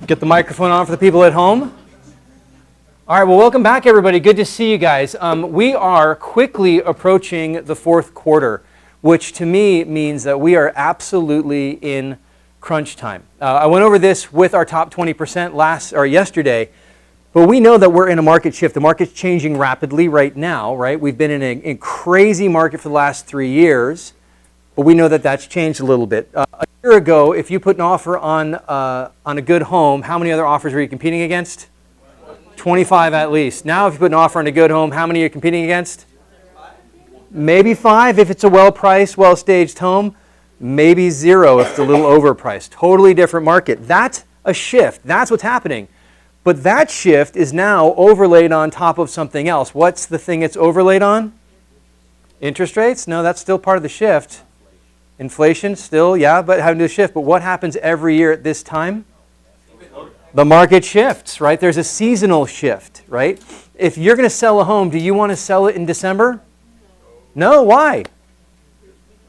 Get the microphone on for the people at home. All right, well, welcome back, everybody. Good to see you guys. We are quickly approaching the fourth quarter, which to me means that we are absolutely in crunch time. I went over this with our top 20% yesterday, but we know that we're in a market shift. The market's changing rapidly right now, right? We've been in a crazy market for the last 3 years, but we know that that's changed a little bit. A year ago, if you put an offer on a good home, how many other offers were you competing against? 25 at least. Now, if you put an offer on a good home, how many are you competing against? Maybe 5 if it's a well-priced, well-staged home. Maybe 0 if it's a little overpriced. Totally different market. That's a shift. That's what's happening. But that shift is now overlaid on top of something else. What's the thing it's overlaid on? Interest rates? No, that's still part of the shift. Inflation still, yeah, but having to shift. But what happens every year at this time? The market shifts, right? There's a seasonal shift, right? If you're going to sell a home, do you want to sell it in December? No, why?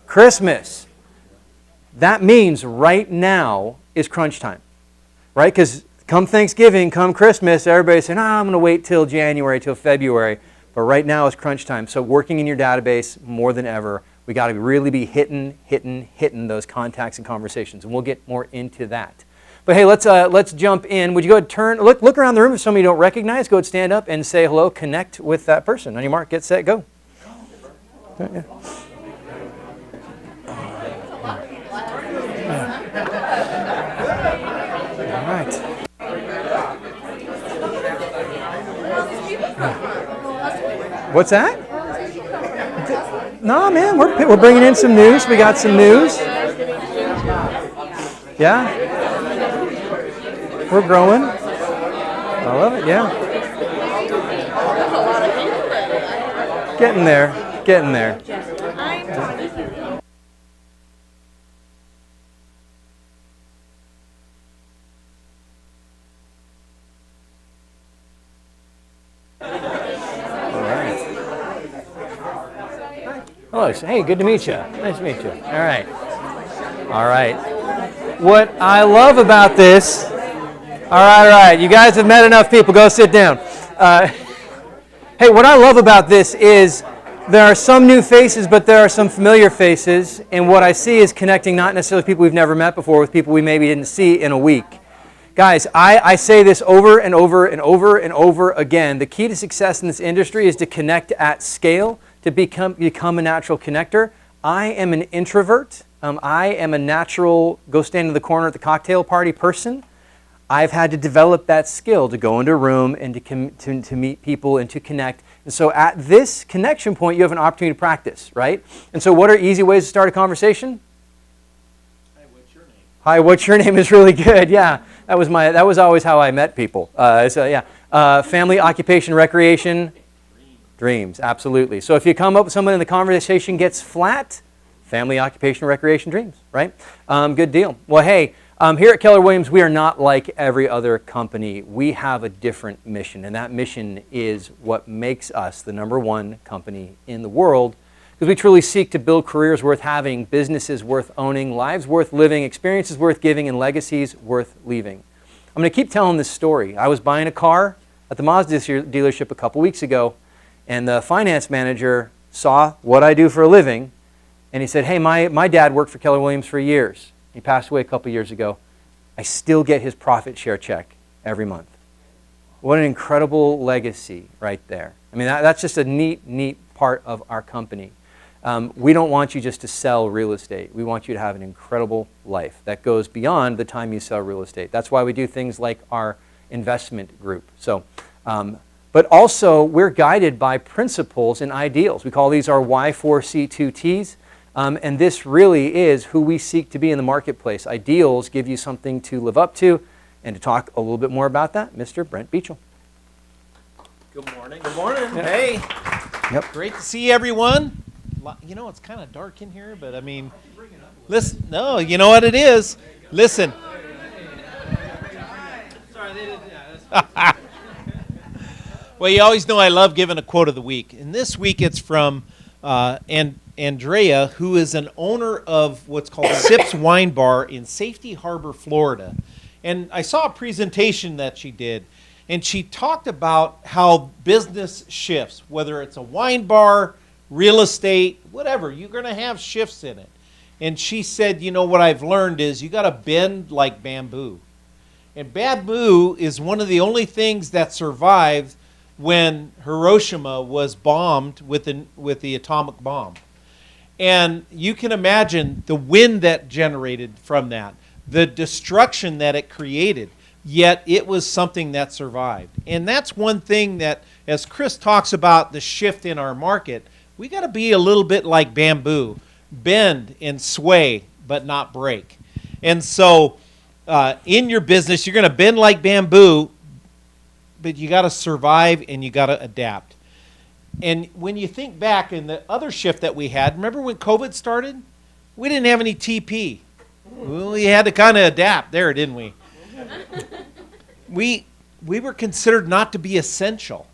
Christmas. That means right now is crunch time, right? Because come Thanksgiving, come Christmas, everybody's saying, I'm going to wait till January, till February. But right now is crunch time. So working in your database more than ever, we got to really be hitting those contacts and conversations, and we'll get more into that. But hey, let's jump in. Would you go ahead and look around the room if somebody you don't recognize? Go ahead, stand up and say hello. Connect with that person. On your mark, get set, go. Yeah. All right. What's that? No, man, we're bringing in some news. We got some news. Yeah. We're growing. I love it, yeah. Getting there. Hello. Hey, good to meet you. Nice to meet you. All right. What I love about this, all right. You guys have met enough people. Go sit down. Hey, what I love about this is there are some new faces, but there are some familiar faces. And what I see is connecting not necessarily people we've never met before with people we maybe didn't see in a week. Guys, I say this over and over again. The key to success in this industry is to connect at scale, to become a natural connector. I am an introvert. I am a natural go stand in the corner at the cocktail party person. I've had to develop that skill to go into a room and to meet people and to connect. And so at this connection point, you have an opportunity to practice, right? And so what are easy ways to start a conversation? Hi, what's your name? Hi, what's your name is really good. Yeah, that was always how I met people. Family, occupation, recreation. Dreams, absolutely. So if you come up with someone and the conversation gets flat, family, occupation, recreation, dreams, right? Good deal. Well, hey, here at Keller Williams, we are not like every other company. We have a different mission, and that mission is what makes us the #1 company in the world, because we truly seek to build careers worth having, businesses worth owning, lives worth living, experiences worth giving, and legacies worth leaving. I'm going to keep telling this story. I was buying a car at the Mazda dealership a couple weeks ago, and the finance manager saw what I do for a living, and he said, hey, my dad worked for Keller Williams for years. He passed away a couple years ago. I still get his profit share check every month. What an incredible legacy right there. I mean, that's just a neat part of our company. We don't want you just to sell real estate. We want you to have an incredible life that goes beyond the time you sell real estate. That's why we do things like our investment group. But also, we're guided by principles and ideals. We call these our Y4C2Ts. And this really is who we seek to be in the marketplace. Ideals give you something to live up to. And to talk a little bit more about that, Mr. Brent Beachel. Good morning. Good morning. Yeah. Hey. Yep. Great to see everyone. You know, it's kind of dark in here, but I mean, listen. No, you know what it is. Listen. Sorry, they didn't. Yeah, well, you always know I love giving a quote of the week. And this week it's from Andrea, who is an owner of what's called Sips Wine Bar in Safety Harbor, Florida. And I saw a presentation that she did, and she talked about how business shifts, whether it's a wine bar, real estate, whatever, you're going to have shifts in it. And she said, you know, what I've learned is you got to bend like bamboo. And bamboo is one of the only things that survived when Hiroshima was bombed with the atomic bomb. And you can imagine the wind that generated from that, the destruction that it created, yet it was something that survived. And that's one thing that, as Chris talks about the shift in our market, we got to be a little bit like bamboo, bend and sway, but not break. And so in your business, you're going to bend like bamboo, but you got to survive and you got to adapt. And when you think back in the other shift that we had, remember when COVID started? We didn't have any TP. We had to kind of adapt there, didn't we? We were considered not to be essential,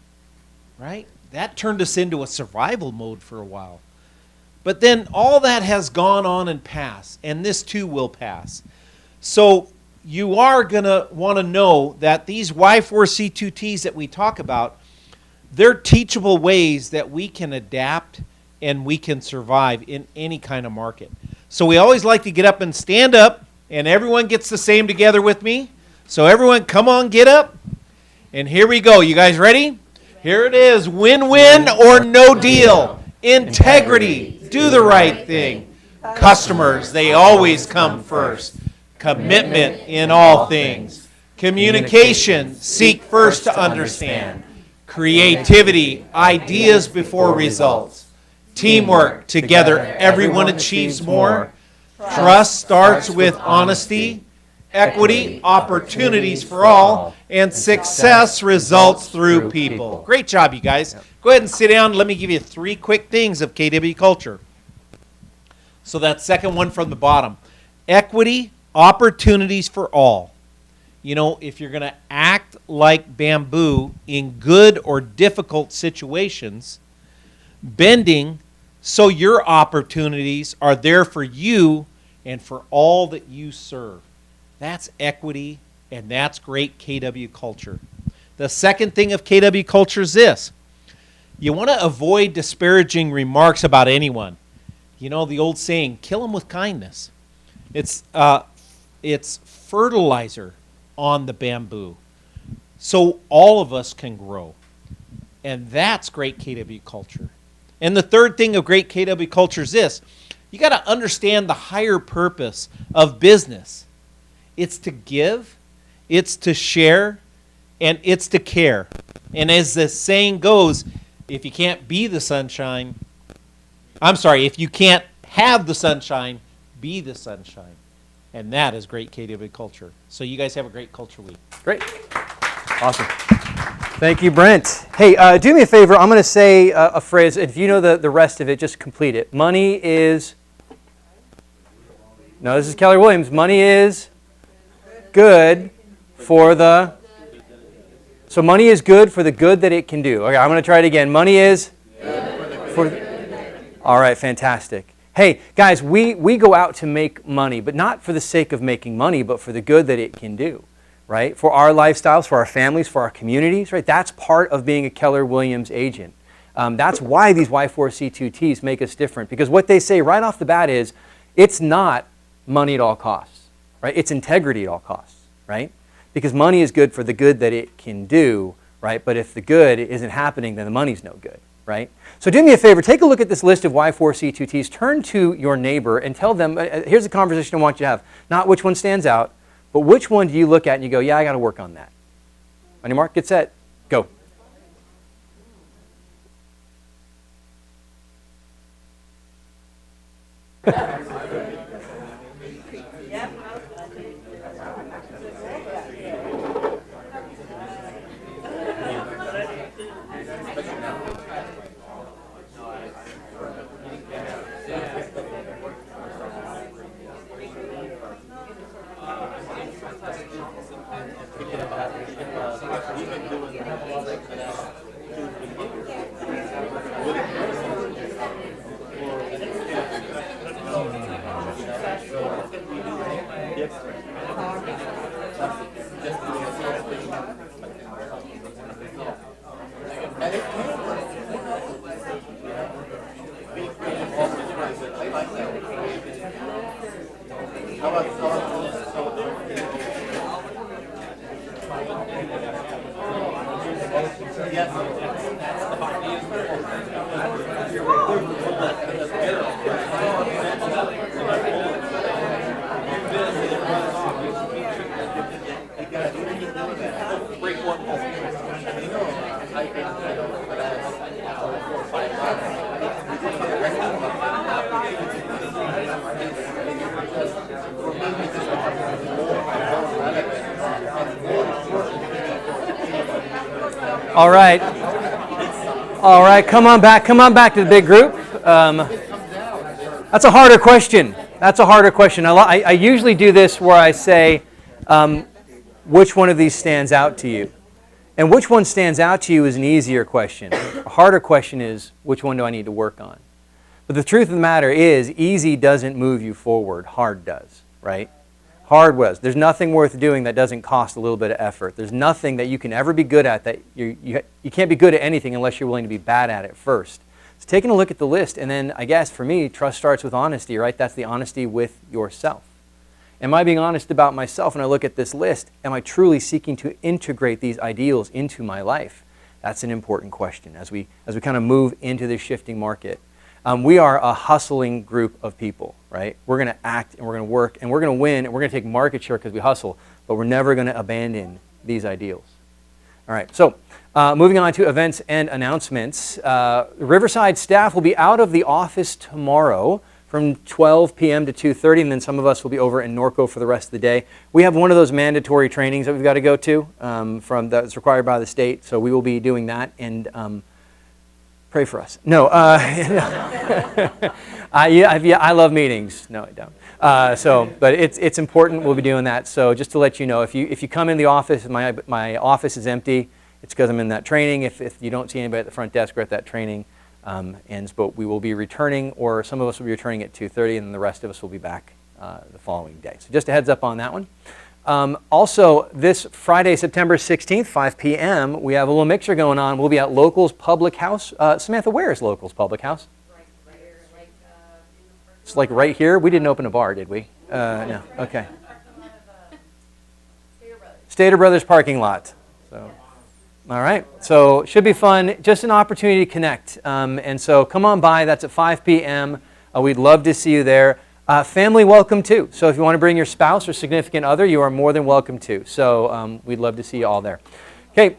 right? That turned us into a survival mode for a while. But then all that has gone on and passed, and this too will pass. So you are going to want to know that these Y4C2Ts that we talk about, they're teachable ways that we can adapt and we can survive in any kind of market. So we always like to get up and stand up, and everyone gets the same together with me. So everyone, come on, get up. And here we go. You guys ready? Here it is. Win-win or no deal. Integrity. Do the right thing. Customers, they always come first. Commitment in all things. Communication, seek first to understand. Creativity, ideas before results. Teamwork, together everyone achieves more. Trust starts with honesty. Equity, opportunities for all. And success results through people. Great job, you guys. Go ahead and sit down. Let me give you 3 quick things of KW culture. So that second one from the bottom. Equity, opportunities for all. You know, if you're going to act like bamboo in good or difficult situations, bending so your opportunities are there for you and for all that you serve. That's equity, and that's great KW culture. The second thing of KW culture is this. You want to avoid disparaging remarks about anyone. You know, the old saying, kill them with kindness. It's fertilizer on the bamboo, so all of us can grow. And that's great KW culture. And the third thing of great KW culture is this. You got to understand the higher purpose of business. It's to give, it's to share, and it's to care. And as the saying goes, if you can't be the sunshine, if you can't have the sunshine, be the sunshine. And that is great KW culture. So you guys have a great culture week. Great. Awesome. Thank you, Brent. Hey, do me a favor. I'm going to say a phrase. If you know the rest of it, just complete it. Money is... No, this is Keller Williams. Money is good for the... So money is good for the good that it can do. Okay, I'm going to try it again. Money is... All right, fantastic. Hey, guys, we go out to make money, but not for the sake of making money, but for the good that it can do, right? For our lifestyles, for our families, for our communities, right? That's part of being a Keller Williams agent. That's why these Y4C2Ts make us different, because what they say right off the bat is, it's not money at all costs, right? It's integrity at all costs, right? Because money is good for the good that it can do, right? But if the good isn't happening, then the money's no good, right? So do me a favor, take a look at this list of Y4C2Ts, turn to your neighbor and tell them, here's a conversation I want you to have. Not which one stands out, but which one do you look at and you go, yeah, I got to work on that. On your mark, get set, go. All right. All right, come on back to the big group. That's a harder question. I usually do this where I say, which one of these stands out to you? And which one stands out to you is an easier question. A harder question is, which one do I need to work on? But the truth of the matter is, easy doesn't move you forward, hard does, right? Hard was. There's nothing worth doing that doesn't cost a little bit of effort. There's nothing that you can ever be good at that you can't be good at anything unless you're willing to be bad at it first. So taking a look at the list, and then I guess for me, trust starts with honesty, right? That's the honesty with yourself. Am I being honest about myself when I look at this list? Am I truly seeking to integrate these ideals into my life? That's an important question as we kind of move into this shifting market. We are a hustling group of people, right? We're going to act and we're going to work and we're going to win and we're going to take market share because we hustle, but we're never going to abandon these ideals. All right, so moving on to events and announcements. Riverside staff will be out of the office tomorrow from 12 p.m. to 2:30, and then some of us will be over in Norco for the rest of the day. We have one of those mandatory trainings that we've got to go to that's required by the state, so we will be doing that, and pray for us. No, I love meetings. No, I don't. But it's important. We'll be doing that. So just to let you know, if you come in the office, my office is empty. It's because I'm in that training. If you don't see anybody at the front desk, we're at that training. But we will be returning, or some of us will be returning at 2:30, and then the rest of us will be back the following day. So just a heads up on that one. Also, this Friday, September 16th, 5 p.m., we have a little mixer going on. We'll be at Locals Public House. Samantha, where is Locals Public House? Right here, It's like right here? We didn't open a bar, did we? No. Okay. Stater Brothers parking lot. So, all right. So should be fun. Just an opportunity to connect. And so come on by. That's at 5 p.m. We'd love to see you there. Family welcome too. So if you want to bring your spouse or significant other, you are more than welcome to. So we'd love to see you all there. Okay,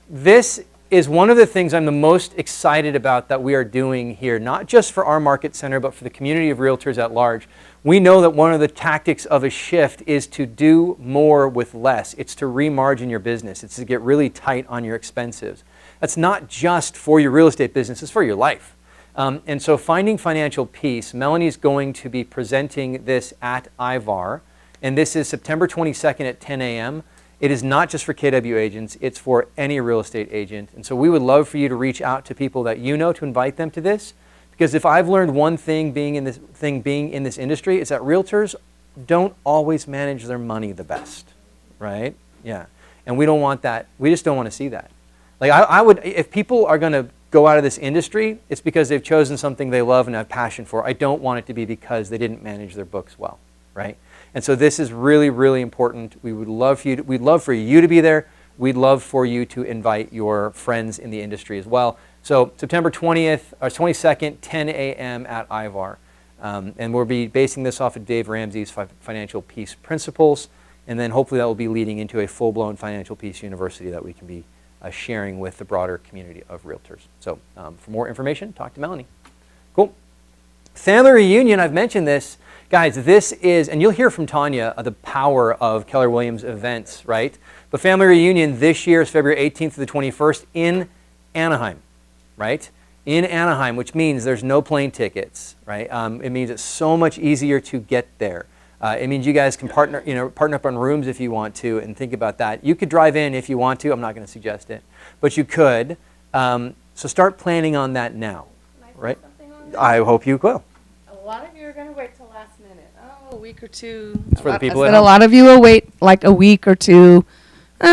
this is one of the things I'm the most excited about that we are doing here, not just for our market center, but for the community of realtors at large. We know that one of the tactics of a shift is to do more with less. It's to remargin your business. It's to get really tight on your expenses. That's not just for your real estate business, it's for your life. And so Finding Financial Peace, Melanie's going to be presenting this at IVAR, and this is September 22nd at 10 a.m. It is not just for KW agents, it's for any real estate agent. And so we would love for you to reach out to people that you know to invite them to this, because if I've learned one thing being in this industry, it's that realtors don't always manage their money the best, right? Yeah, and we don't want that. We just don't want to see that. Like I would, if people are going to go out of this industry, it's because they've chosen something they love and have passion for. I don't want it to be because they didn't manage their books well, right? And so this is really, really important. We'd love for you to be there. We'd love for you to invite your friends in the industry as well. So September 20th or 22nd, 10 a.m. at IVAR. And we'll be basing this off of Dave Ramsey's Financial Peace Principles. And then hopefully that will be leading into a full-blown Financial Peace University that we can be sharing with the broader community of realtors. So for more information, talk to Melanie. Cool. Family reunion, I've mentioned this. Guys, this is, and you'll hear from Tanya, the power of Keller Williams events, right? But family reunion this year is February 18th to the 21st in Anaheim, right? In Anaheim, which means there's no plane tickets, right? It means it's so much easier to get there. It means you guys can partner up on rooms if you want to, and think about that. You could drive in if you want to. I'm not going to suggest it, but you could. So start planning on that now, right? I hope you will. A lot of you are going to wait till last minute. Oh, a week or two. It's for the people at A home. lot of you will wait like a week or two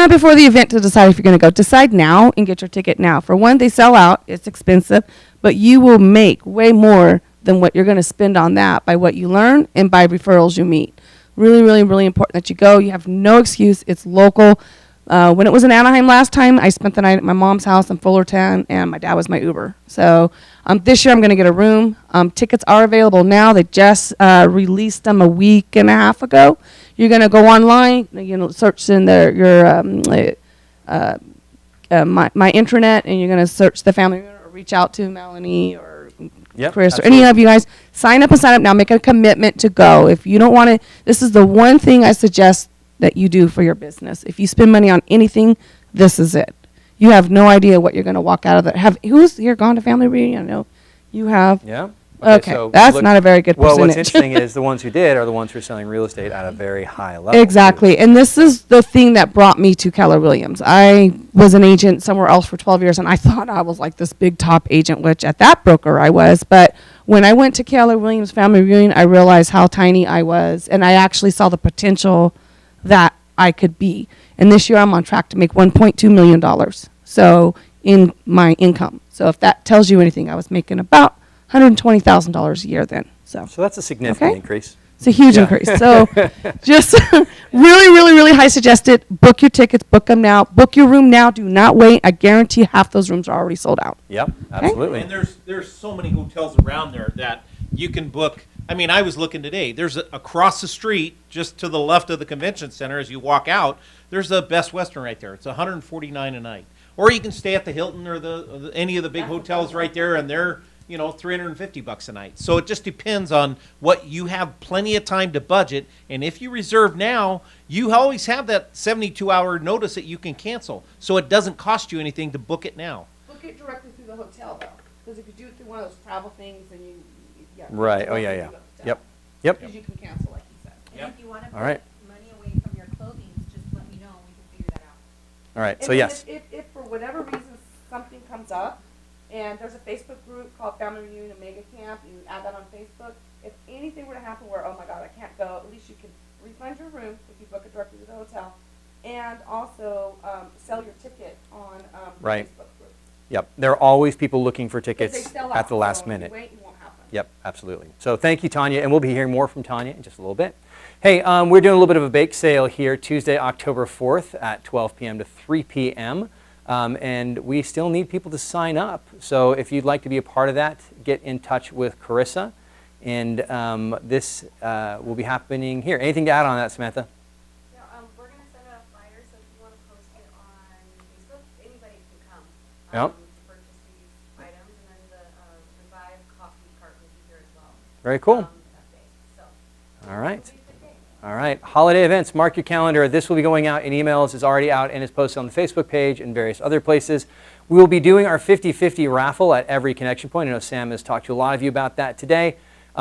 before the event to decide if you're going to go. Decide now and get your ticket now. For one, they sell out. It's expensive, but you will make way more than what you're going to spend on that by what you learn and by referrals you meet. Really, really, really important that you go. You have no excuse. It's local. When it was in Anaheim last time, I spent the night at my mom's house in Fullerton, and my dad was my Uber. So this year I'm going to get a room. Tickets are available now. They just released them a week and a half ago. You're going to go online, search in my intranet, and you're going to search the family or reach out to Melanie or Yep, Chris absolutely. or any of you guys. Sign up now. Make a commitment to go. If you don't want to, this is the one thing I suggest that you do for your business. If you spend money on anything, this is it. you have no idea what you're going to walk out of there. Who's here gone to family reunion? No, you have. Yeah. Okay, so that's look- not a very good Well, what's percentage. interesting is the ones who did are the ones who are selling real estate at a very high level. Exactly. And this is the thing that brought me to Keller Williams. I was an agent somewhere else for 12 years, and I thought I was like this big top agent, which at that broker I was. But when I went to Keller Williams Family Reunion, I realized how tiny I was, and I actually saw the potential that I could be. And this year I'm on track to make $1.2 million. So in my income. So if that tells you anything, I was making about $120,000 a year then. So So that's a significant Okay. increase. it's a huge Yeah. increase. So just really, really, really high suggested. Book your tickets, book them now. Book your room now. Do not wait. I guarantee half those rooms are already sold out. Yep, absolutely. And there's so many hotels around there that you can book. I mean, I was looking today. There's across the street, just to the left of the convention center, as you walk out, there's a Best Western right there. It's $149 a night. Or you can stay at the Hilton or any of the big hotels right there, and they're $350 a night. So it just depends on what you have. Plenty of time to budget, and if you reserve now, you always have that 72-hour notice that you can cancel. So it doesn't cost you anything to book it now. Book it directly through the hotel though, because if you do it through one of those travel things, then yeah. Right. Oh, yeah, yeah. Yep. Yep. Because you can cancel, like you said. And if you want to All right. put money away from your clothing, just let me know, and we can figure that out. All right. And So then yes. If for whatever reason something comes up, and there's a Facebook group called Family Reunion Mega Camp, you add that on Facebook. If anything were to happen where, oh my God, I can't go, at least you can refund your room if you book it directly to the hotel, and also sell your ticket on the Right. Facebook group. Yep. There are always people looking for 'Cause they tickets sell at out, the last so if minute. you wait, it won't happen. Yep, absolutely. So thank you, Tanya, and we'll be hearing more from Tanya in just a little bit. Hey, we're doing a little bit of a bake sale here Tuesday, October 4th at 12 p.m. to 3 p.m. And we still need people to sign up. So if you'd like to be a part of that, get in touch with Carissa. And this will be happening here. Anything to add on that, Samantha? Yeah, we're gonna send out a flyer, so if you want to post it on Facebook, anybody can come. Yep. To purchase these items, and then the Revive coffee cart will be here as well. Very cool. That day, so. All right. It'll be a good day. All right, holiday events, mark your calendar. This will be going out in emails, it's already out and is posted on the Facebook page and various other places. We will be doing our 50-50 raffle at every connection point. I know Sam has talked to a lot of you about that today.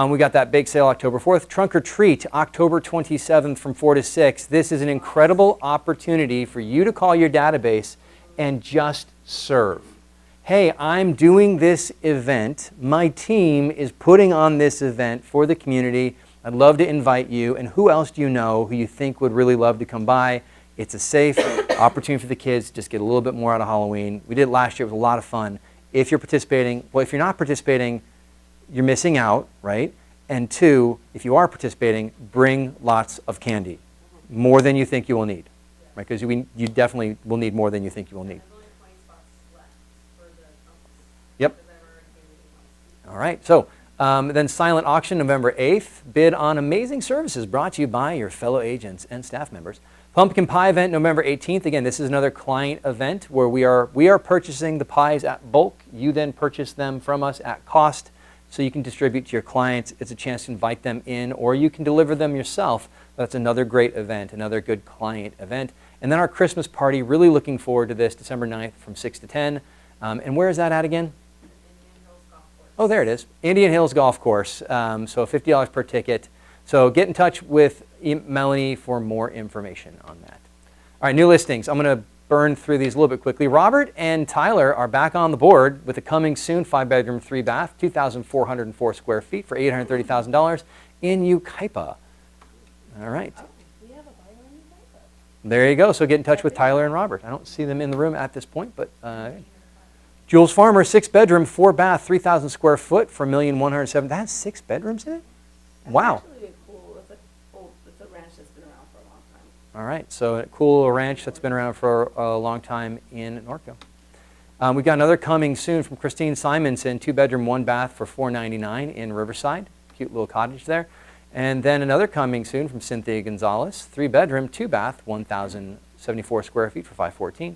We got that bake sale October 4th. Trunk or treat, October 27th from 4 to 6. This is an incredible opportunity for you to call your database and just serve. Hey, I'm doing this event. My team is putting on this event for the community. I'd love to invite you. And who else do you know who you think would really love to come by? It's a safe opportunity for the kids to just get a little bit more out of Halloween. We did it last year. It was a lot of fun. If you're participating, well, if you're not participating, you're missing out, right? And two, if you are participating, bring lots of candy, more than you think you will need, right? Because you definitely will need more than you think you will need. There's only 20 spots left for the uncles. Yep. Because I've already given you one. All right. So then silent auction November 8th. Bid on amazing services brought to you by your fellow agents and staff members. Pumpkin pie event November 18th. Again, this is another client event where we are purchasing the pies at bulk. You then purchase them from us at cost, so you can distribute to your clients. It's a chance to invite them in, or you can deliver them yourself. That's another great event, another good client event. And then our Christmas party, really looking forward to this, December 9th from 6 to 10. And where is that at again? Indian Hills Golf Course. Oh, there it is. Indian Hills Golf Course. So $50 per ticket. So get in touch with Melanie for more information on that. All right, new listings. I'm going to burn through these a little bit quickly. Robert and Tyler are back on the board with a coming soon 5-bedroom, 3-bath, 2,404 square feet for $830,000 in Yucaipa. All right. We have a buyer in the paper. There you go. So get in touch with Tyler and Robert. I don't see them in the room at this point, but Jules Farmer, 6-bedroom, 4-bath, 3,000 square foot for $1,107,000. That has 6 bedrooms in it? Wow. Actually, it's a ranch that's been around for a long time. All right. So a cool ranch that's been around for a long time in Norco. We've got another coming soon from Christine Simonson, 2-bedroom, 1-bath for $499 in Riverside. Cute little cottage there. And then another coming soon from Cynthia Gonzalez, 3-bedroom, 2-bath, 1,074 square feet for $514.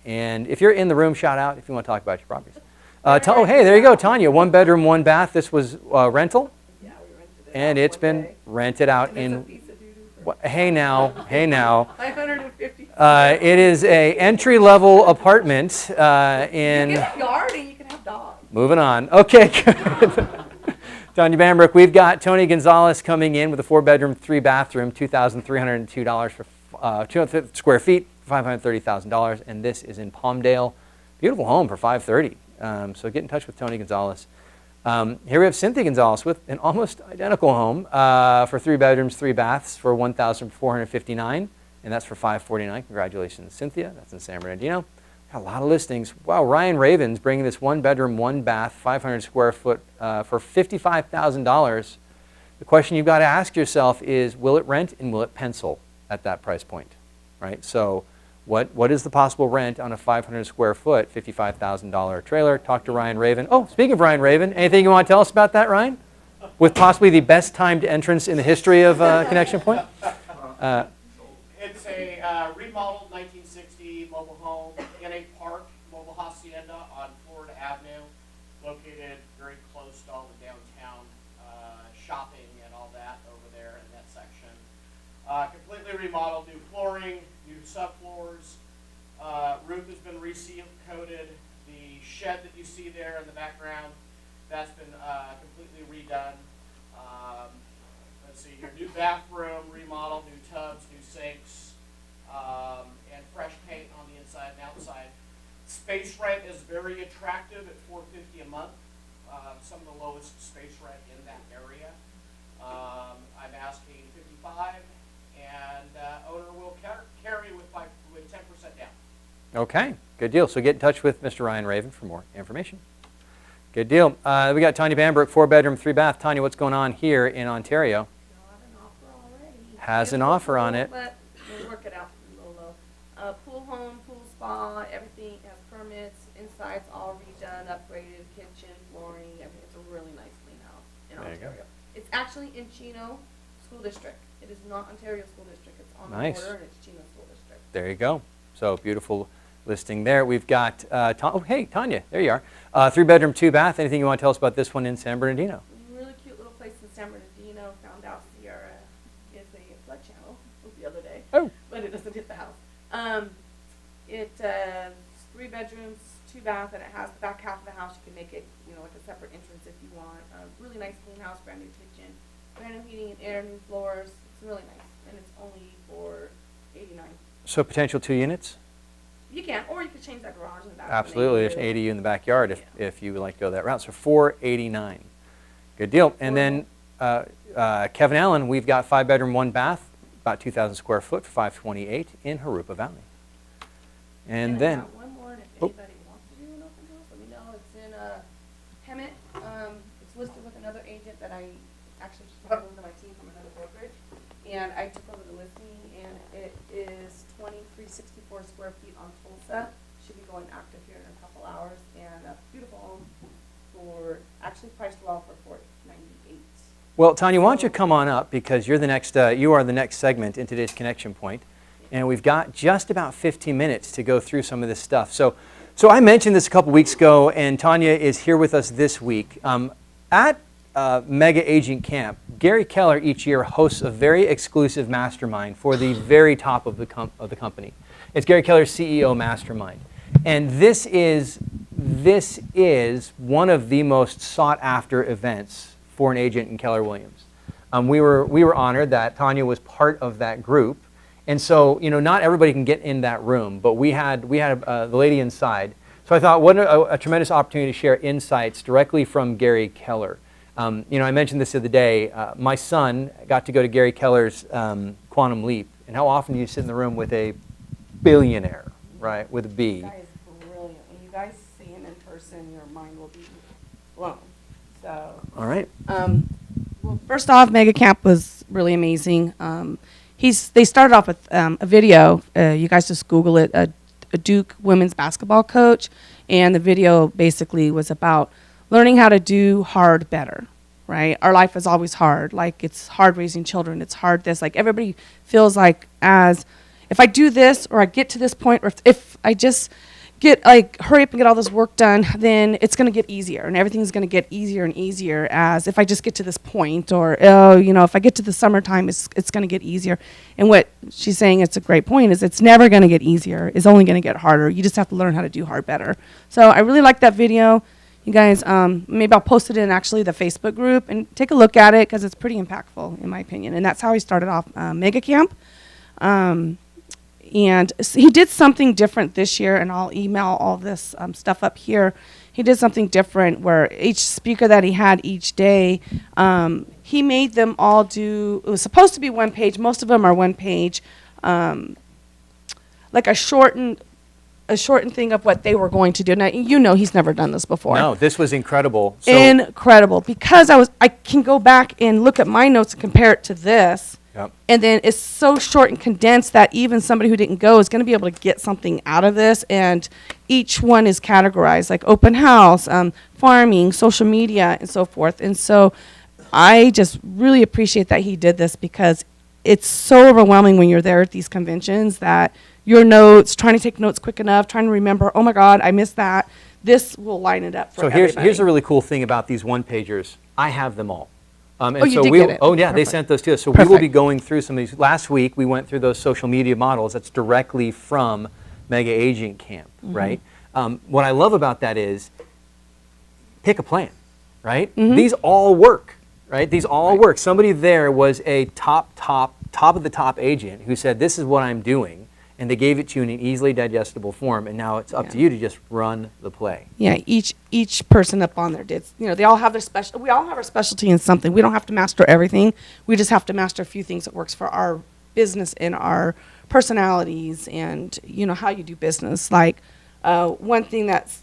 And if you're in the room, shout out if you want to talk about your properties. Oh, hey, there you go, Tanya. 1-bedroom, 1-bath. This was rental, Yeah, we rented it. and out it's one been day. rented out And it's a in. piece of doo-doo for Hey now, hey now. 550. It is a entry-level apartment You in. get a yard and you can have dogs. Moving on. Okay, good. Tanya Bambrook, we've got Tony Gonzalez coming in with a 4-bedroom, 3-bathroom, $2,302 for 250 square feet, $530,000, and this is in Palmdale. Beautiful home for $530,000. So get in touch with Tony Gonzalez. Here we have Cynthia Gonzalez with an almost identical home for 3 bedrooms, 3 baths for $1,459, and that's for $549,000. Congratulations, Cynthia. That's in San Bernardino. Got a lot of listings. Wow, Ryan Raven's bringing this 1-bedroom, 1-bath, 500 square foot for $55,000. The question you've got to ask yourself is, will it rent and will it pencil at that price point, right? So what is the possible rent on a 500 square foot, $55,000 trailer? Talk to Ryan Raven. Oh, speaking of Ryan Raven, anything you want to tell us about that, Ryan? With possibly the best timed entrance in the history of Connection Point? It's a remodeled 1960 mobile home in a park, mobile hacienda on Florida Avenue, located very close to all the downtown shopping and all that over there in that section. Completely remodeled, new flooring, new subfloors. Roof has been resealed, coated. The shed that you see there in the background, that's been completely redone. Let's see here, new bathroom, remodeled, new tubs, new sinks, and fresh paint on the inside and outside. Space rent is very attractive at $450 a month. Some of the lowest space rent in that area. I'm asking $55, and owner will carry with 10% down. Okay, good deal. So get in touch with Mr. Ryan Raven for more information. Good deal. We got Tanya Bambrook, 4-bedroom, 3-bath. Tanya, what's going on here in Ontario? Got an offer already. Has an offer on it. But we'll work it out a little low. Pool home, pool spa, everything has permits, inside's all redone, upgraded, kitchen, flooring, everything. It's a really nice clean house in There you go. Ontario. It's actually in Chino School District. It is not Ontario School District. It's on Nice. the border and it's Chino School District. There you go. So beautiful listing there. We've got, oh, hey, Tanya, there you are. 3-bedroom, 2-bath. Anything you want to tell us about this one in San Bernardino? Really cute little place in San Bernardino. Found out Sierra is a flood channel the other day. Oh. But it doesn't hit the house. It's 3 bedrooms, 2-bath, and it has the back half of the house. You can make it, like a separate entrance if you want. Really nice clean house, brand new kitchen, brand new heating and air, new floors. It's really nice, and it's only for $89. So potential 2 units? You can, or you could change that garage in the back. Absolutely. There's an ADU in the backyard if you would like to go that route. So $489. Good deal. And then Kevin Allen, we've got 5-bedroom, 1-bath, about 2,000 square foot for $528 in Harupa Valley. And I then, got one more, and if Oh. anybody wants to do an open house, let me know. It's in Hemet. It's listed with another agent that I actually just brought over to my team from another brokerage. And I took over the listing, and it is 2,364 square feet on Tulsa. Should be going active here in a couple hours. And a beautiful home for, actually priced well for $498. well, Tanya, why don't you come on up because you're the next, you are the next segment in today's Connection Point. And we've got just about 15 minutes to go through some of this stuff. So I mentioned this a couple weeks ago, and Tanya is here with us this week. At Mega Agent Camp, Gary Keller each year hosts a very exclusive mastermind for the very top of the company. It's Gary Keller's CEO Mastermind. And this is one of the most sought after events for an agent in Keller Williams. We were honored that Tanya was part of that group. And so, not everybody can get in that room, but we had the lady inside. So I thought, what a tremendous opportunity to share insights directly from Gary Keller. I mentioned this the other day. My son got to go to Gary Keller's Quantum Leap. And how often do you sit in the room with a billionaire, right, with a B? That is brilliant. When you guys see him in person, your mind will be blown. So, All right. Well, first off, Mega Camp was really amazing. They started off with a video. You guys just Google it, a Duke women's basketball coach. And the video basically was about learning how to do hard better, right? Our life is always hard. Like, it's hard raising children. It's hard this. Like, everybody feels like if I do this or I get to this point or if I just hurry up and get all this work done, then it's going to get easier, and everything's going to get easier and easier as if I just get to this point, or if I get to the summertime, it's going to get easier. And what she's saying, it's a great point, is it's never going to get easier. It's only going to get harder. You just have to learn how to do hard better. So I really like that video. You guys, maybe I'll post it in actually the Facebook group and take a look at it because it's pretty impactful in my opinion. And that's how he started off Mega Camp. And he did something different this year, and I'll email all this stuff up here. He did something different where each speaker that he had each day, he made them all do, it was supposed to be one page. Most of them are one page, like a shortened thing of what they were going to do. Now, he's never done this before. No, this was incredible. So, Incredible. Because I can go back and look at my notes and compare it to this. Yep. And then it's so short and condensed that even somebody who didn't go is going to be able to get something out of this. And each one is categorized, like open house, farming, social media, and so forth. And so I just really appreciate that he did this because it's so overwhelming when you're there at these conventions that your notes, trying to take notes quick enough, trying to remember, oh my God, I missed that. This will line it up for everybody. Here's a really cool thing about these one-pagers. I have them all. And you so did get it. Oh, yeah, they Perfect. sent those to us. So we will be Perfect. going through some of these. Last week, we went through those social media models. That's directly from Mega Agent Camp, Mm-hmm. right? What I love about that is pick a plan, right? These all work, right? These all work. Somebody there was a top of the top agent who said, this is what I'm doing. And they gave it to you in an easily digestible form, and now it's up to you to just run the play. Yeah, each person up on there did. They all have their special. We all have our specialty in something. We don't have to master everything. We just have to master a few things that works for our business and our personalities and how you do business. Like one thing that's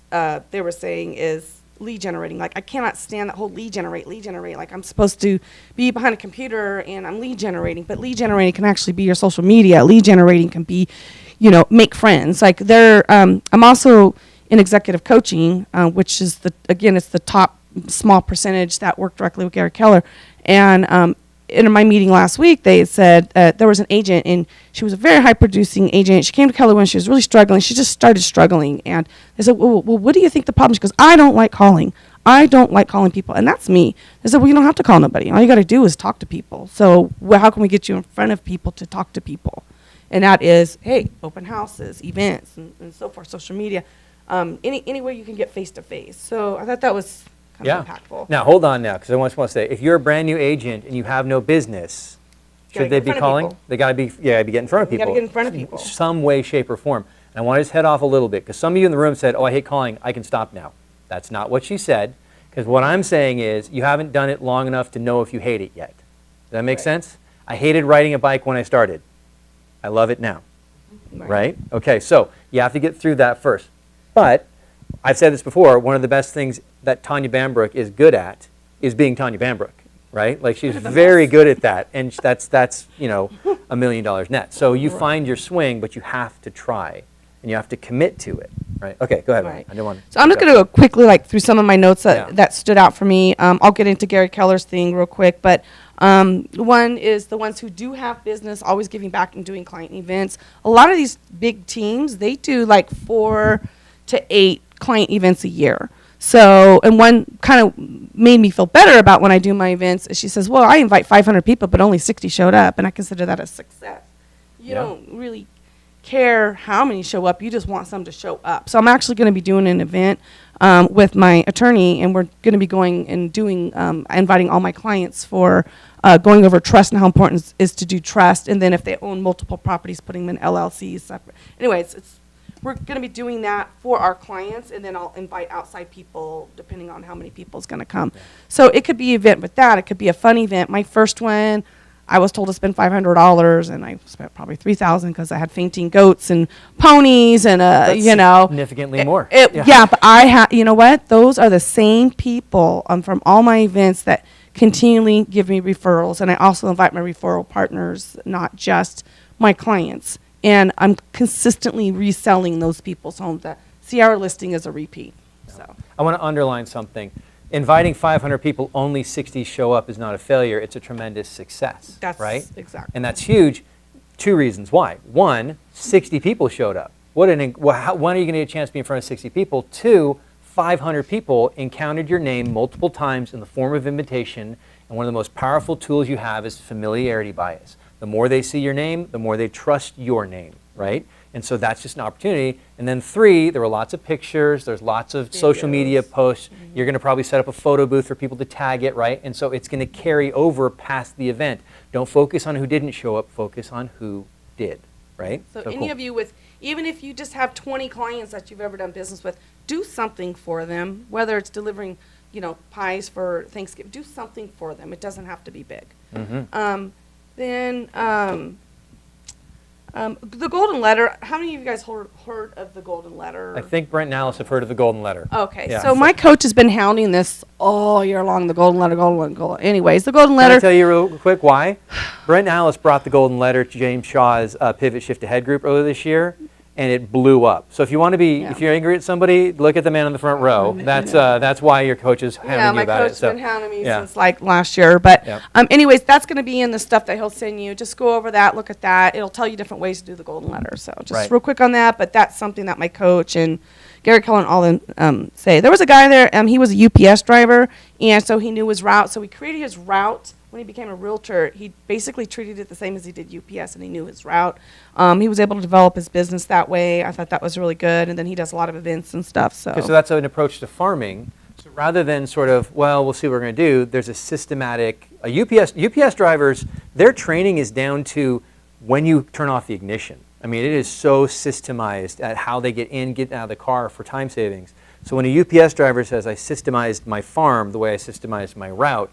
they were saying is lead generating. Like I cannot stand that whole lead generate. Like I'm supposed to be behind a computer and I'm lead generating, but lead generating can actually be your social media. Lead generating can be, make friends. Like I'm also in executive coaching, which is it's the top small percentage that work directly with Gary Keller. And in my meeting last week, they said there was an agent, and she was a very high-producing agent. She came to Keller when she was really struggling. She just started struggling, and they said, well, what do you think the problem is? She goes, I don't like calling. I don't like calling people, and that's me. They said, well, you don't have to call nobody. All you got to do is talk to people. So how can we get you in front of people to talk to people? And that is, hey, open houses, events, and so forth, social media, any way you can get face-to-face. So I thought that was kind of impactful. Now, hold on now, because I just want to say, if you're a brand new agent and you have no business, should they be calling? They got to be, get in front of You people. got to get in front of people. Some way, shape, or form. And I want to just head off a little bit, because some of you in the room said, oh, I hate calling, I can stop now. That's not what she said, because what I'm saying is, you haven't done it long enough to know if you hate it yet. Does that make sense? I hated riding a bike when I started. I love it now. Right? Okay, so you have to get through that first. But I've said this before, one of the best things that Tanya Bambrook is good at is being Tanya Bambrook, right? Like she's very good at that, and that's $1 million net. So you find your swing, but you have to try, and you have to commit to it, right? Okay, go ahead. Right. I don't want. So I'm just going to go quickly through some of my notes Yeah. that stood out for me. I'll get into Gary Keller's thing real quick, but one is the ones who do have business, always giving back and doing client events. A lot of these big teams, they do like 4 to 8 client events a year. So, and one kind of made me feel better about when I do my events. She says, well, I invite 500 people, but only 60 showed up, and I consider that a success. You don't really care how many show up. You just want some to show up. So I'm actually going to be doing an event with my attorney, and we're going to be going and doing, inviting all my clients for going over trust and how important it is to do trust, and then if they own multiple properties, putting them in LLCs separate. Anyways, we're going to be doing that for our clients, and then I'll invite outside people depending on how many people is going to come. So it could be an event with that. It could be a fun event. My first one, I was told to spend $500, and I spent probably $3,000 because I had fainting goats and ponies and Significantly more. Yeah, but you know what? Those are the same people from all my events that continually give me referrals, and I also invite my referral partners, not just my clients. And I'm consistently reselling those people's homes. That Sierra listing is a repeat. So I want to underline something. Inviting 500 people, only 60 show up is not a failure. It's a tremendous success, that's right? exactly. And that's huge. 2 reasons why. 1, 60 people showed up. one are you going to get a chance to be in front of 60 people? 2, 500 people encountered your name multiple times in the form of invitation, and one of the most powerful tools you have is familiarity bias. The more they see your name, the more they trust your name, right? And so that's just an opportunity. And then 3, there were lots of pictures, there's lots of social media posts. You're going to probably set up a photo booth for people to tag it, right? And so it's going to carry over past the event. Don't focus on who didn't show up, focus on who did, right? So any of you with, even if you just have 20 clients that you've ever done business with, do something for them, whether it's delivering, pies for Thanksgiving, do something for them. It doesn't have to be big. The Golden Letter, how many of you guys heard of the Golden Letter? I think Brent and Alice have heard of the Golden Letter. Okay, Yeah. so my coach has been hounding this all year long, the Golden Letter, Golden Letter. Anyways, the Golden Can I Letter. tell you real quick why? Brent and Alice brought the Golden Letter to James Shaw's Pivot Shift Ahead group earlier this year, and it blew up. So if you want to be, Yeah. if you're angry at somebody, look at the man in the front row. That's why your coach is hounding Yeah, you my about coach it. has So, been hounding me yeah. since like last year. But Yep. anyways, that's going to be in the stuff that he'll send you. Just go over that, look at that. It'll tell you different ways to do the Golden Letter. So just Right. real quick on that. But that's something that my coach and Gary Cullen all say. There was a guy there. He was a UPS driver, and so he knew his route. So he created his route. When he became a realtor, he basically treated it the same as he did UPS, and he knew his route. He was able to develop his business that way. I thought that was really good. And then he does a lot of events and stuff. So, Okay, so that's an approach to farming. So rather than sort of, well, we'll see what we're going to do, there's a systematic, UPS drivers, their training is down to when you turn off the ignition. I mean, it is so systemized at how they get in, get out of the car for time savings. So when a UPS driver says, I systemized my farm the way I systemized my route,